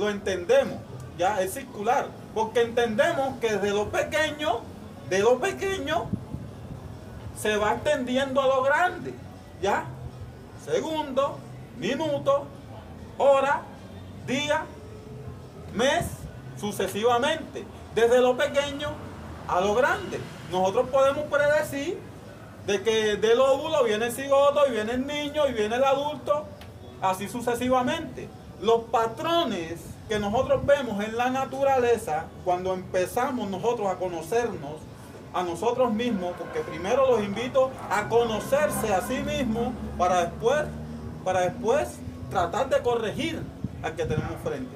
lo entendemos, ¿ya? Es circular, porque entendemos que de lo pequeño, se va extendiendo a lo grande, ¿ya? Segundo, minuto, hora, día, mes, sucesivamente. Desde lo pequeño a lo grande. Nosotros podemos predecir de que del óvulo viene el cigoto y viene el niño y viene el adulto, así sucesivamente. Los patrones que nosotros vemos en la naturaleza, cuando empezamos nosotros a conocernos a nosotros mismos, porque primero los invito a conocerse a sí mismos para después tratar de corregir al que tenemos frente.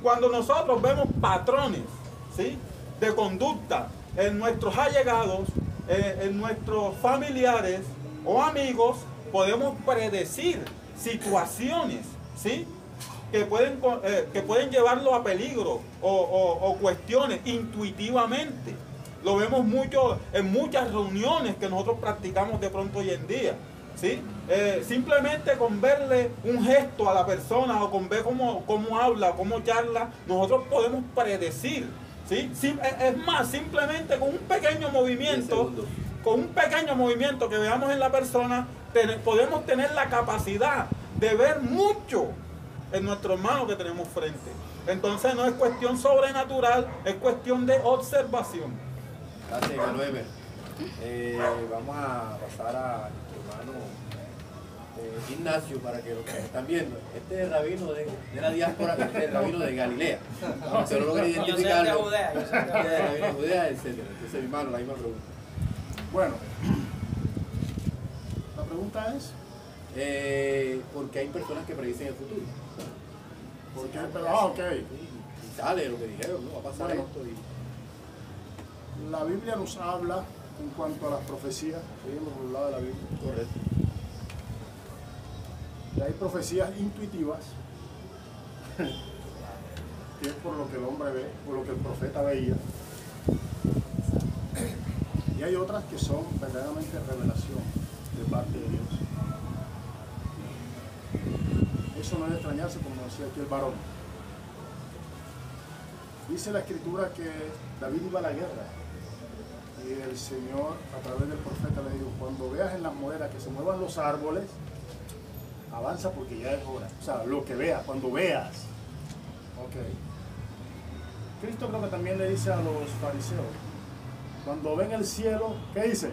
Cuando nosotros vemos patrones, ¿sí?, de conducta en nuestros allegados, en nuestros familiares o amigos, podemos predecir situaciones, ¿sí?, que pueden llevarlo a peligro o cuestiones intuitivamente. Lo vemos mucho en muchas reuniones que nosotros practicamos de pronto hoy en día, ¿sí? Simplemente con verle un gesto a la persona o con ver cómo habla, cómo charla, nosotros podemos predecir, ¿sí? Es más, simplemente con un pequeño movimiento, que veamos en la persona, podemos tener la capacidad de ver mucho en nuestro hermano que tenemos frente. Entonces no es cuestión sobrenatural, es cuestión de observación. Gracias, hermano Emer. Vamos a pasar a nuestro hermano Ignacio para que los que están viendo. Este es el rabino de la diáspora, este es el rabino de Galilea. Aunque no logre identificarlo. Yo soy de Judea. Este es el rabino de Judea, etc. Entonces, hermano, la misma pregunta. Bueno, la pregunta es, porque hay personas que predicen el futuro. ¿por qué? Ok. Y sale lo que dijeron, ¿no? Va a pasar Bueno. esto. La Biblia nos habla en cuanto a las profecías, seguimos por el lado de la Biblia. Correcto. Y hay profecías intuitivas, que es por lo que el hombre ve, por lo que el profeta veía. Y hay otras que son verdaderamente revelación de parte de Dios. Eso no es de extrañarse, como decía aquí el varón. Dice la Escritura que David iba a la guerra. Y el Señor, a través del profeta, le dijo, cuando veas en las moreras que se muevan los árboles, avanza porque ya es hora. O sea, lo que veas, cuando veas. Ok. Cristo creo que también le dice a los fariseos, cuando ven el cielo, ¿qué dicen?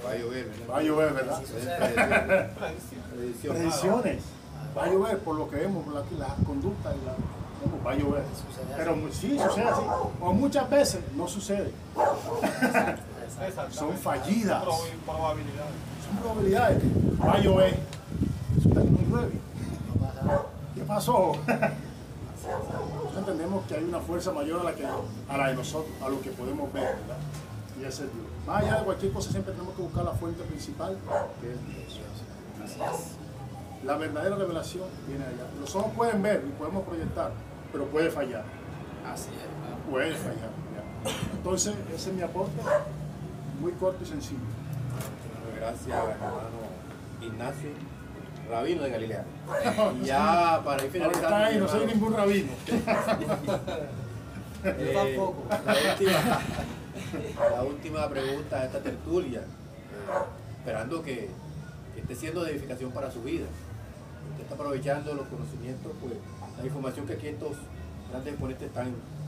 Va a llover, ¿verdad? Va a llover, ¿verdad? Sí, Es predicción. Predicciones. Va a llover por lo que vemos, por las conductas, va a llover. Sucede Pero sí, sucede así. O muchas veces no sucede. Exactamente. Son fallidas. Probabilidades. Son probabilidades. Va a llover. Resulta que no llueve. No pasa nada. ¿Qué pasó? Nosotros entendemos que hay una fuerza mayor a la de nosotros, a lo que podemos ver, ¿verdad? Y ese es Dios. Más allá de cualquier cosa, siempre tenemos que buscar la fuente principal, que es Dios. Así es. La verdadera revelación viene allá. Los ojos pueden ver y podemos proyectar, pero puede fallar. Así es, claro. Puede fallar. ¿Ya? Entonces, ese es mi aporte, muy corto y sencillo. Gracias, hermano Ignacio, rabino de Galilea. Y ya para ir finalizando. Está ahí, mi no soy hermano, ningún rabino. Yo tampoco. La última pregunta de esta tertulia, esperando que esté siendo de edificación para su vida. Usted está aprovechando los conocimientos, pues, la información que aquí estos grandes exponentes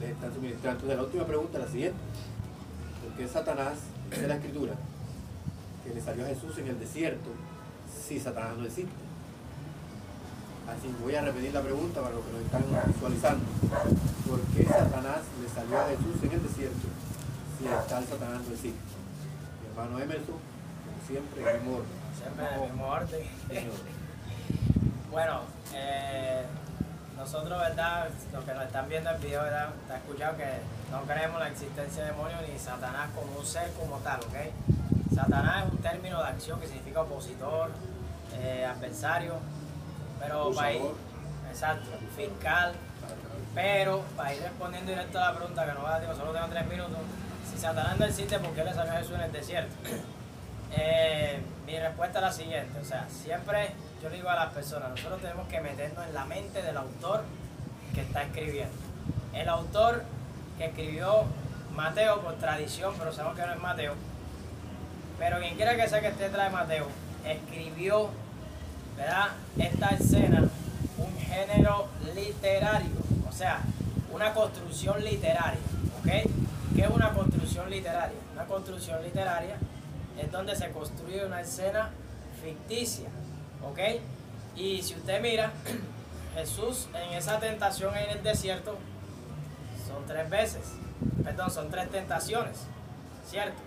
les están suministrando. Entonces, la última pregunta es la siguiente. ¿Por qué Satanás, dice la Escritura, que le salió a Jesús en el desierto, si Satanás no existe? Así voy a repetir la pregunta para los que nos están visualizando. ¿Por qué Satanás le salió a Jesús en el desierto si el tal Satanás no existe? Mi hermano Emerson, como siempre, en el mismo orden. Siempre en el mismo orden. Señor. Bueno, nosotros, ¿verdad? Los que nos están viendo el video, ¿verdad? Te escuchado que no creemos en la existencia de demonios ni Satanás como un ser como tal, ¿ok? Satanás es un término de acción que significa opositor, adversario, pero para ir, exacto, fiscal, pero para ir respondiendo directo a la pregunta, que no va a decir, solo tengo 3 minutos, si Satanás no existe, ¿por qué le salió a Jesús en el desierto? Mi respuesta es la siguiente, o sea, siempre yo le digo a las personas, nosotros tenemos que meternos en la mente del autor que está escribiendo. El autor que escribió Mateo por tradición, pero sabemos que no es Mateo, pero quien quiera que sea que esté detrás de Mateo, escribió, ¿verdad?, esta escena, un género literario, o sea, una construcción literaria, ¿ok? ¿Qué es una construcción literaria? Una construcción literaria es donde se construye una escena ficticia, ¿ok? Y si usted mira, Jesús en esa tentación en el desierto son 3 veces, perdón, son 3 tentaciones, ¿cierto?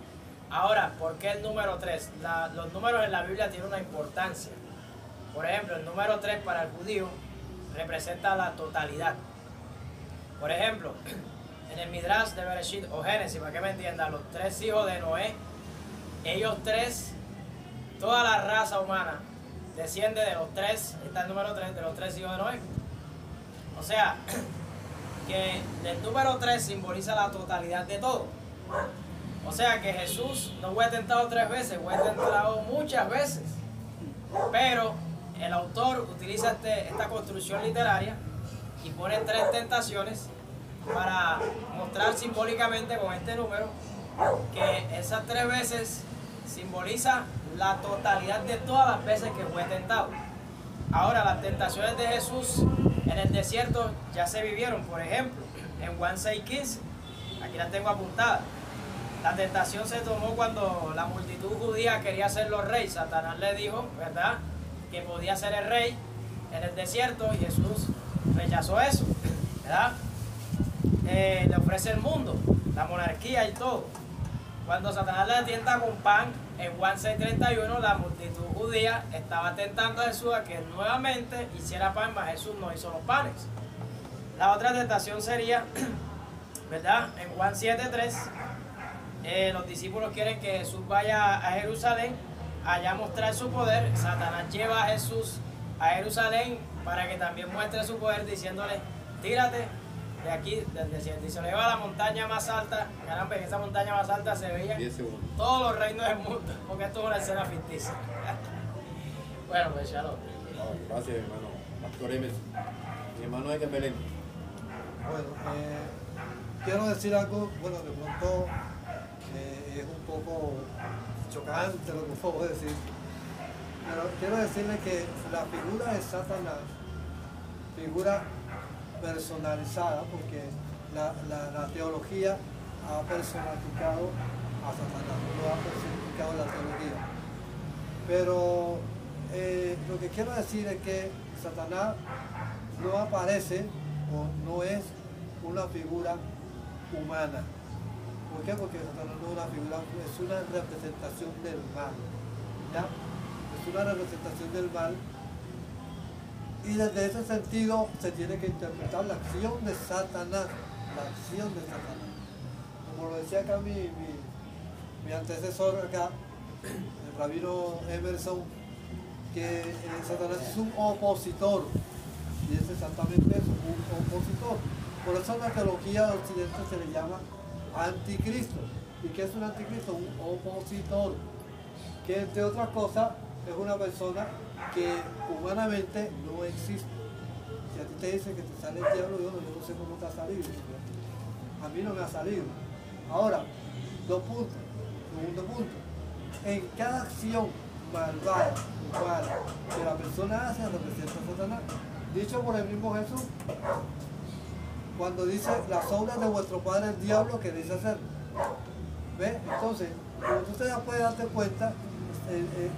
Ahora, ¿por qué el número 3? Los números en la Biblia tienen una importancia. Por ejemplo, el número 3 para el judío representa la totalidad. Por ejemplo, en el Midrash de Bereshit o Génesis, para que me entiendan, los 3 hijos de Noé, ellos 3, toda la raza humana desciende de los 3, está el número 3, de los 3 hijos de Noé. O sea, que el número 3 simboliza la totalidad de todo. O sea que Jesús no fue tentado 3 veces, fue tentado muchas veces. Pero el autor utiliza esta construcción literaria y pone 3 tentaciones para mostrar simbólicamente con este número que esas 3 veces simboliza la totalidad de todas las veces que fue tentado. Ahora, las tentaciones de Jesús en el desierto ya se vivieron. Por ejemplo, en Juan 6:15, aquí las tengo apuntadas. La tentación se tomó cuando la multitud judía quería hacerlo rey. Satanás le dijo, ¿verdad?, que podía ser el rey en el desierto y Jesús rechazó eso, ¿verdad? Le ofrece el mundo, la monarquía y todo. Cuando Satanás le tienta con pan, en Juan 6:31, la multitud judía estaba tentando a Jesús a que nuevamente hiciera pan, mas Jesús no hizo los panes. La otra tentación sería, ¿verdad?, en Juan 7:3, los discípulos quieren que Jesús vaya a Jerusalén, allá a mostrar su poder. Satanás lleva a Jesús a Jerusalén para que también muestre su poder, diciéndole, tírate de aquí, del desierto. Y se lo lleva a la montaña más alta. Caramba, en esa montaña más alta se veían 10 segundos. todos los reinos del mundo, porque esto es una escena ficticia. Bueno, pues ya lo. No, gracias, hermano. Pastor Emerson. Mi hermano es de Belén. Bueno, quiero decir algo, bueno, de pronto es un poco chocante lo que puedo decir, pero quiero decirle que la figura de Satanás, figura personalizada, porque la teología ha personificado a Satanás, lo ha personificado en la teología. Pero lo que quiero decir es que Satanás no aparece o no es una figura humana. ¿Por qué? Porque Satanás no es una figura, es una representación del mal. ¿Ya? Es una representación del mal. Y desde ese sentido se tiene que interpretar la acción de Satanás. La acción de Satanás. Como lo decía acá mi antecesor acá, el rabino Emerson, que Satanás es un opositor. Y es exactamente eso, un opositor. Por eso en la teología de Occidente se le llama anticristo. ¿Y qué es un anticristo? Un opositor. Que entre otras cosas es una persona que humanamente no existe. Si a ti te dice que te sale el diablo, yo no sé cómo te ha salido. A mí no me ha salido. Ahora, 2 puntos. Segundo punto. En cada acción malvada, humana, que la persona hace, representa a Satanás. Dicho por el mismo Jesús, cuando dice las obras de vuestro padre el diablo que dice hacer. ¿Ves? Entonces, como tú te puedes darte cuenta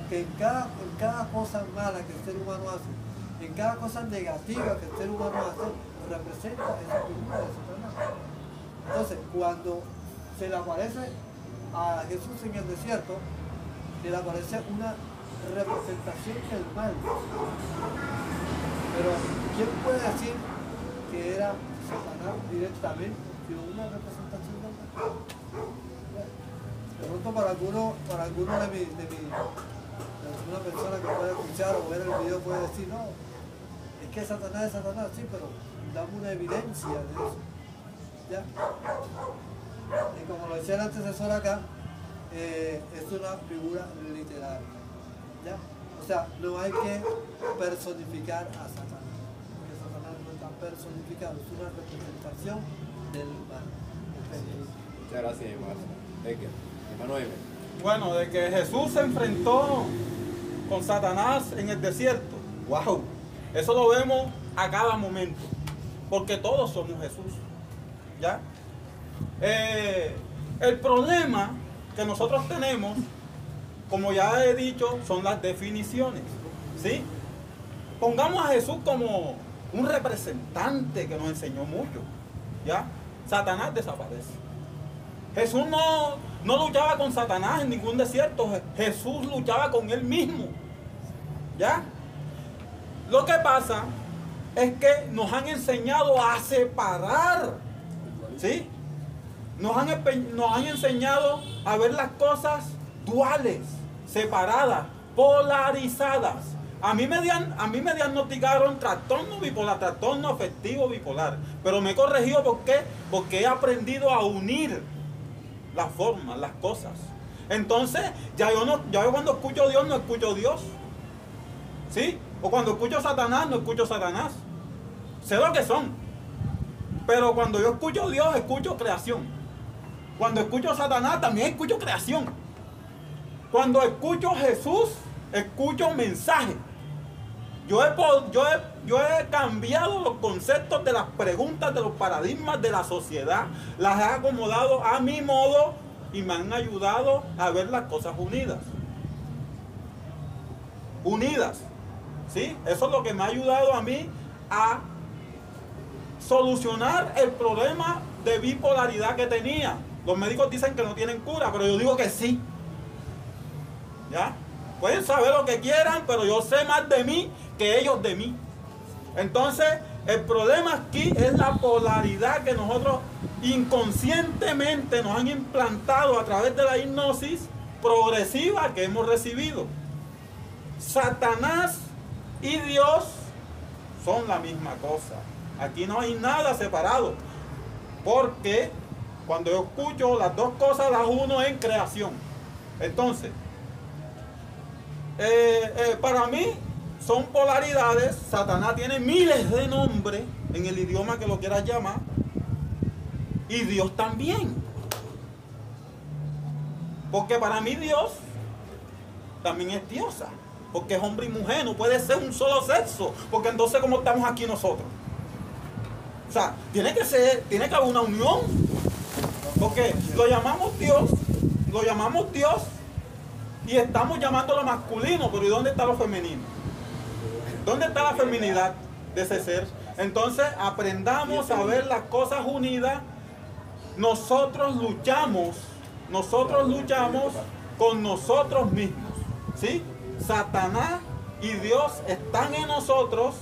que en cada cosa mala que el ser humano hace, en cada cosa negativa que el ser humano hace, representa esa figura de Satanás. Entonces, cuando se le aparece a Jesús en el desierto, se le aparece una representación del mal. Pero, ¿quién puede decir que era Satanás directamente? Que una representación del mal. De pronto para alguno de alguna persona que pueda escuchar o ver el video puede decir, no, es que Satanás es Satanás, sí, pero dame una evidencia de eso. ¿Ya? Y como lo decía el antecesor acá, es una figura literaria. ¿Ya? O sea, no hay que personificar a Satanás, porque Satanás no está personificado, es una representación del mal. Muchas gracias, hermano Emer. Bueno, de que Jesús se enfrentó con Satanás en el desierto. ¡Wow! Eso lo vemos a cada momento, porque todos somos Jesús. ¿Ya? El problema que nosotros tenemos, como ya he dicho, son las definiciones. ¿Sí? Pongamos a Jesús como un representante que nos enseñó mucho. ¿Ya? Satanás desaparece. Jesús no luchaba con Satanás en ningún desierto. Jesús luchaba con él mismo. ¿Ya? Lo que pasa es que nos han enseñado a separar. ¿Sí? Nos han enseñado a ver las cosas duales, separadas, polarizadas. A mí me diagnosticaron trastorno bipolar, trastorno afectivo bipolar. Pero me he corregido, ¿por qué? Porque he aprendido a unir las formas, las cosas. Entonces, ya yo cuando escucho a Dios, no escucho a Dios. ¿Sí? O cuando escucho a Satanás, no escucho a Satanás. Sé lo que son. Pero cuando yo escucho a Dios, escucho creación. Cuando escucho a Satanás, también escucho creación. Cuando escucho a Jesús, escucho mensaje. Yo he cambiado los conceptos de las preguntas, de los paradigmas de la sociedad. Las he acomodado a mi modo y me han ayudado a ver las cosas unidas. Unidas. ¿Sí? Eso es lo que me ha ayudado a mí a solucionar el problema de bipolaridad que tenía. Los médicos dicen que no tienen cura, pero yo digo que sí. ¿Ya? Pueden saber lo que quieran, pero yo sé más de mí que ellos de mí. Entonces, el problema aquí es la polaridad que nosotros inconscientemente nos han implantado a través de la hipnosis progresiva que hemos recibido. Satanás y Dios son la misma cosa. Aquí no hay nada separado. Porque cuando yo escucho las dos cosas, las uno en creación. Entonces, para mí son polaridades. Satanás tiene miles de nombres en el idioma que lo quieras llamar. Y Dios también. Porque para mí Dios también es diosa. Porque es hombre y mujer, no puede ser un solo sexo. Porque entonces, ¿cómo estamos aquí nosotros? O sea, tiene que haber una unión. Porque lo llamamos Dios y estamos llamándolo masculino, pero ¿y dónde está lo femenino? ¿Dónde está la feminidad de ese ser? Entonces aprendamos a ver las cosas unidas. Nosotros luchamos con nosotros mismos, ¿sí? Satanás y Dios están en nosotros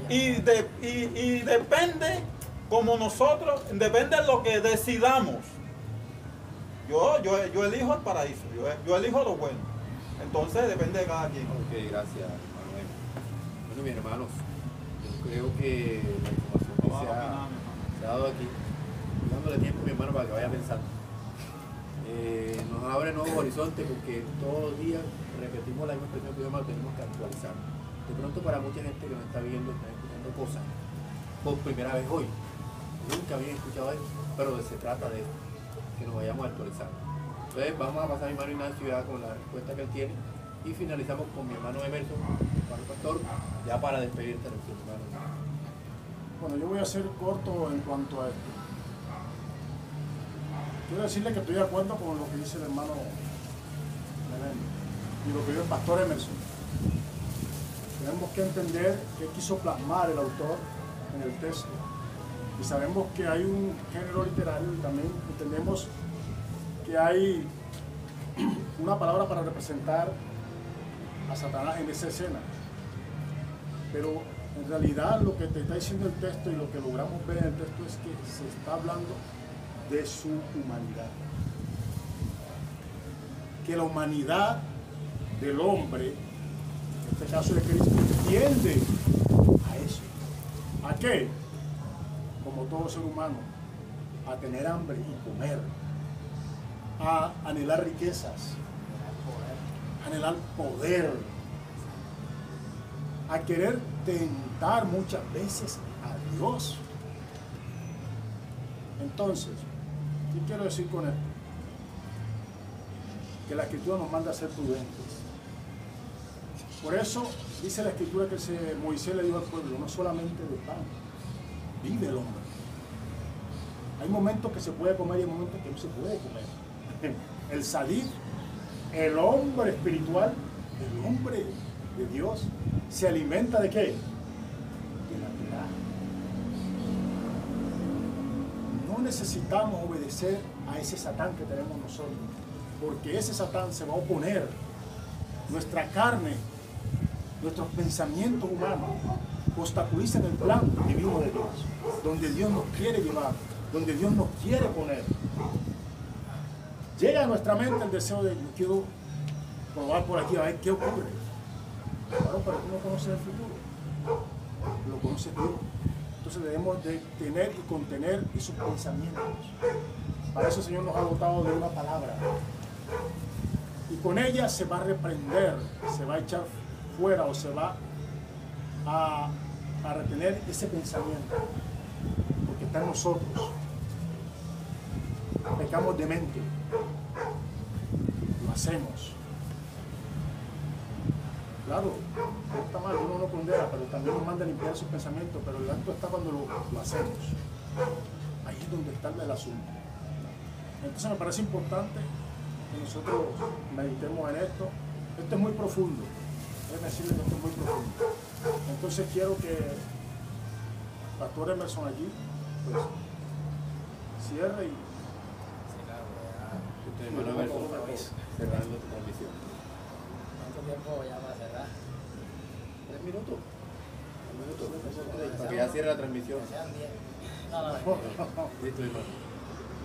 y depende como nosotros, depende de lo que decidamos. Yo elijo el paraíso, yo elijo lo bueno. Entonces depende de cada quien. Ok, gracias, Manuel. Bueno, mis hermanos, yo creo que la información que se ha dado aquí, dándole tiempo a mi hermano para que vaya pensando, nos abre nuevos horizontes, porque todos los días repetimos la misma expresión que yo tenemos que actualizar. De pronto, para mucha gente que nos está viendo, está escuchando cosas por primera vez hoy, nunca habían escuchado eso, pero se trata de esto, que nos vayamos a actualizar. Entonces vamos a pasar a mi hermano Ignacio ya con la respuesta que él tiene y finalizamos con mi hermano Emerson, para el pastor, ya para despedirte de nuestro hermano. Bueno, yo voy a ser corto en cuanto a esto. Quiero decirle que estoy de acuerdo con lo que dice el hermano Menéndez y lo que dice el pastor Emerson. Tenemos que entender qué quiso plasmar el autor en el texto. Y sabemos que hay un género literario y también entendemos que hay una palabra para representar a Satanás en esa escena. Pero en realidad lo que te está diciendo el texto y lo que logramos ver en el texto es que se está hablando de su humanidad. Que la humanidad del hombre, en este caso de Cristo, tiende a eso. ¿A qué? Como todo ser humano, a tener hambre y comer, a anhelar riquezas, a anhelar poder, a querer tentar muchas veces a Dios. Entonces, ¿qué quiero decir con esto? Que la Escritura nos manda a ser prudentes. Por eso dice la Escritura que Moisés le dijo al pueblo, no solamente de pan vive el hombre. Hay momentos que se puede comer y hay momentos que no se puede comer. El salir, el hombre espiritual, el hombre de Dios, se alimenta ¿de qué? De la Torá. No necesitamos obedecer a ese Satán que tenemos nosotros, porque ese Satán se va a oponer. Nuestra carne, nuestros pensamientos humanos obstaculizan el plan divino de Dios, donde Dios nos quiere llevar, donde Dios nos quiere poner. Llega a nuestra mente el deseo de yo quiero probar por aquí a ver qué ocurre. Claro, pero tú no conoces el futuro, lo conoces Dios. Entonces debemos de tener y contener esos pensamientos. Para eso el Señor nos ha dotado de una palabra. Y con ella se va a reprender, se va a echar fuera o se va a retener ese pensamiento. Porque está en nosotros. Pecamos de mente. Lo hacemos. Claro, está mal, uno no condena, pero también nos manda a limpiar sus pensamientos, pero el acto está cuando lo hacemos. Ahí es donde está el asunto. Entonces me parece importante que nosotros meditemos en esto. Esto es muy profundo. Déjenme decirles que esto es muy profundo. Entonces quiero que el pastor Emerson allí pues, cierre y... Sí, claro, Usted, hermano Emerson, cerrando tu transmisión. ¿cuánto tiempo ya va a cerrar? 3 minutos. 3 minutos. Para que ya cierre la transmisión. Que sean 10. No. Listo, hermano.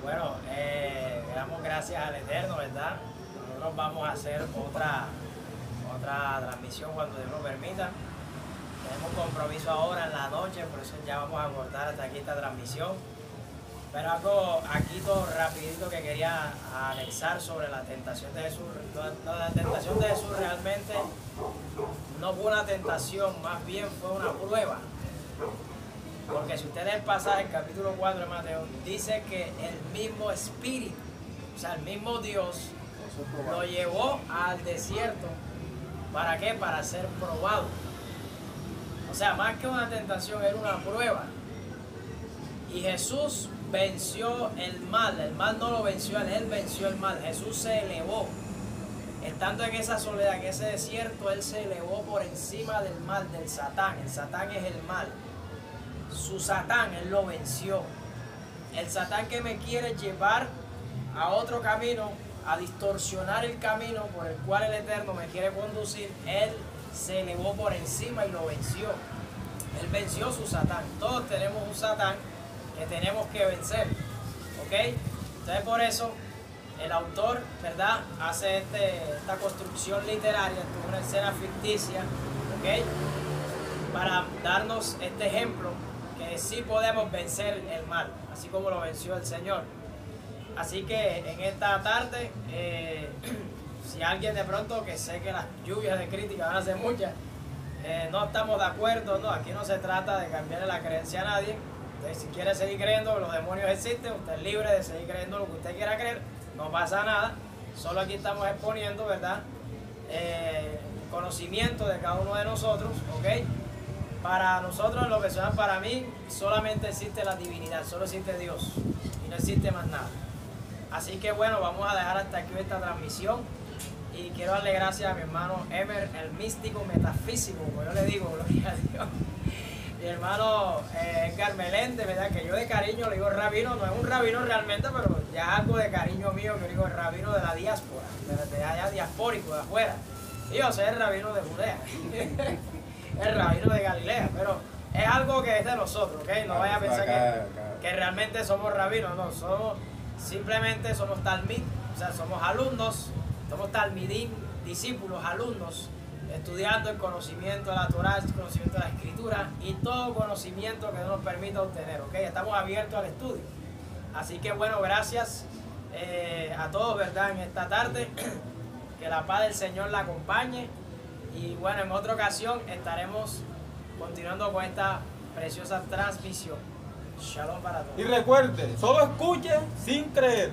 Bueno, le damos gracias al Eterno, ¿verdad? Nosotros vamos a hacer otra transmisión cuando Dios nos permita. Tenemos compromiso ahora en la noche, por eso ya vamos a cortar hasta aquí esta transmisión. Pero algo aquí todo rapidito que quería anexar sobre la tentación de Jesús. La tentación de Jesús realmente no fue una tentación, más bien fue una prueba. Porque si usted lee el pasaje, el capítulo 4 de Mateo, dice que el mismo Espíritu, o sea, el mismo Dios, lo llevó al desierto. ¿Para qué? Para ser probado. O sea, más que una tentación, era una prueba. Y Jesús venció el mal no lo venció él venció el mal. Jesús se elevó, estando en esa soledad, en ese desierto, él se elevó por encima del mal, del Satán. El Satán es el mal, su Satán, él lo venció. El Satán que me quiere llevar a otro camino, a distorsionar el camino por el cual el Eterno me quiere conducir, él se elevó por encima y lo venció. Él venció su Satán. Todos tenemos un Satán que tenemos que vencer, ¿ok? Entonces por eso el autor, ¿verdad?, hace esta construcción literaria, esto es una escena ficticia, ¿ok?, para darnos este ejemplo que sí podemos vencer el mal, así como lo venció el Señor. Así que en esta tarde, si alguien de pronto, que sé que las lluvias de crítica van a ser muchas, no estamos de acuerdo, no, aquí no se trata de cambiarle la creencia a nadie. Entonces, si quiere seguir creyendo que los demonios existen, usted es libre de seguir creyendo lo que usted quiera creer, no pasa nada. Solo aquí estamos exponiendo, ¿verdad?, conocimiento de cada uno de nosotros, ¿ok? Para nosotros, en lo personal, para mí, solamente existe la divinidad, solo existe Dios y no existe más nada. Así que bueno, vamos a dejar hasta aquí esta transmisión y quiero darle gracias a mi hermano Emer, el místico metafísico, como yo le digo, gloria a Dios. Mi hermano Edgar Meléndez, ¿verdad?, que yo de cariño le digo rabino, no es un rabino realmente, pero ya algo de cariño mío, que digo el rabino de la diáspora, de allá diaspórico, de afuera. Y yo soy el rabino de Judea, el rabino de Galilea, pero es algo que es de nosotros, ¿ok? No vaya a pensar que realmente somos rabinos, no, simplemente somos talmid, o sea, somos alumnos, somos talmidim, discípulos, alumnos, estudiando el conocimiento de la Torá, el conocimiento de la Escritura y todo conocimiento que nos permita obtener, ¿ok? Estamos abiertos al estudio. Así que bueno, gracias a todos, ¿verdad?, en esta tarde. Que la paz del Señor la acompañe. Y bueno, en otra ocasión estaremos continuando con esta preciosa transmisión. Shalom para todos. Y recuerde, solo escuche sin creer.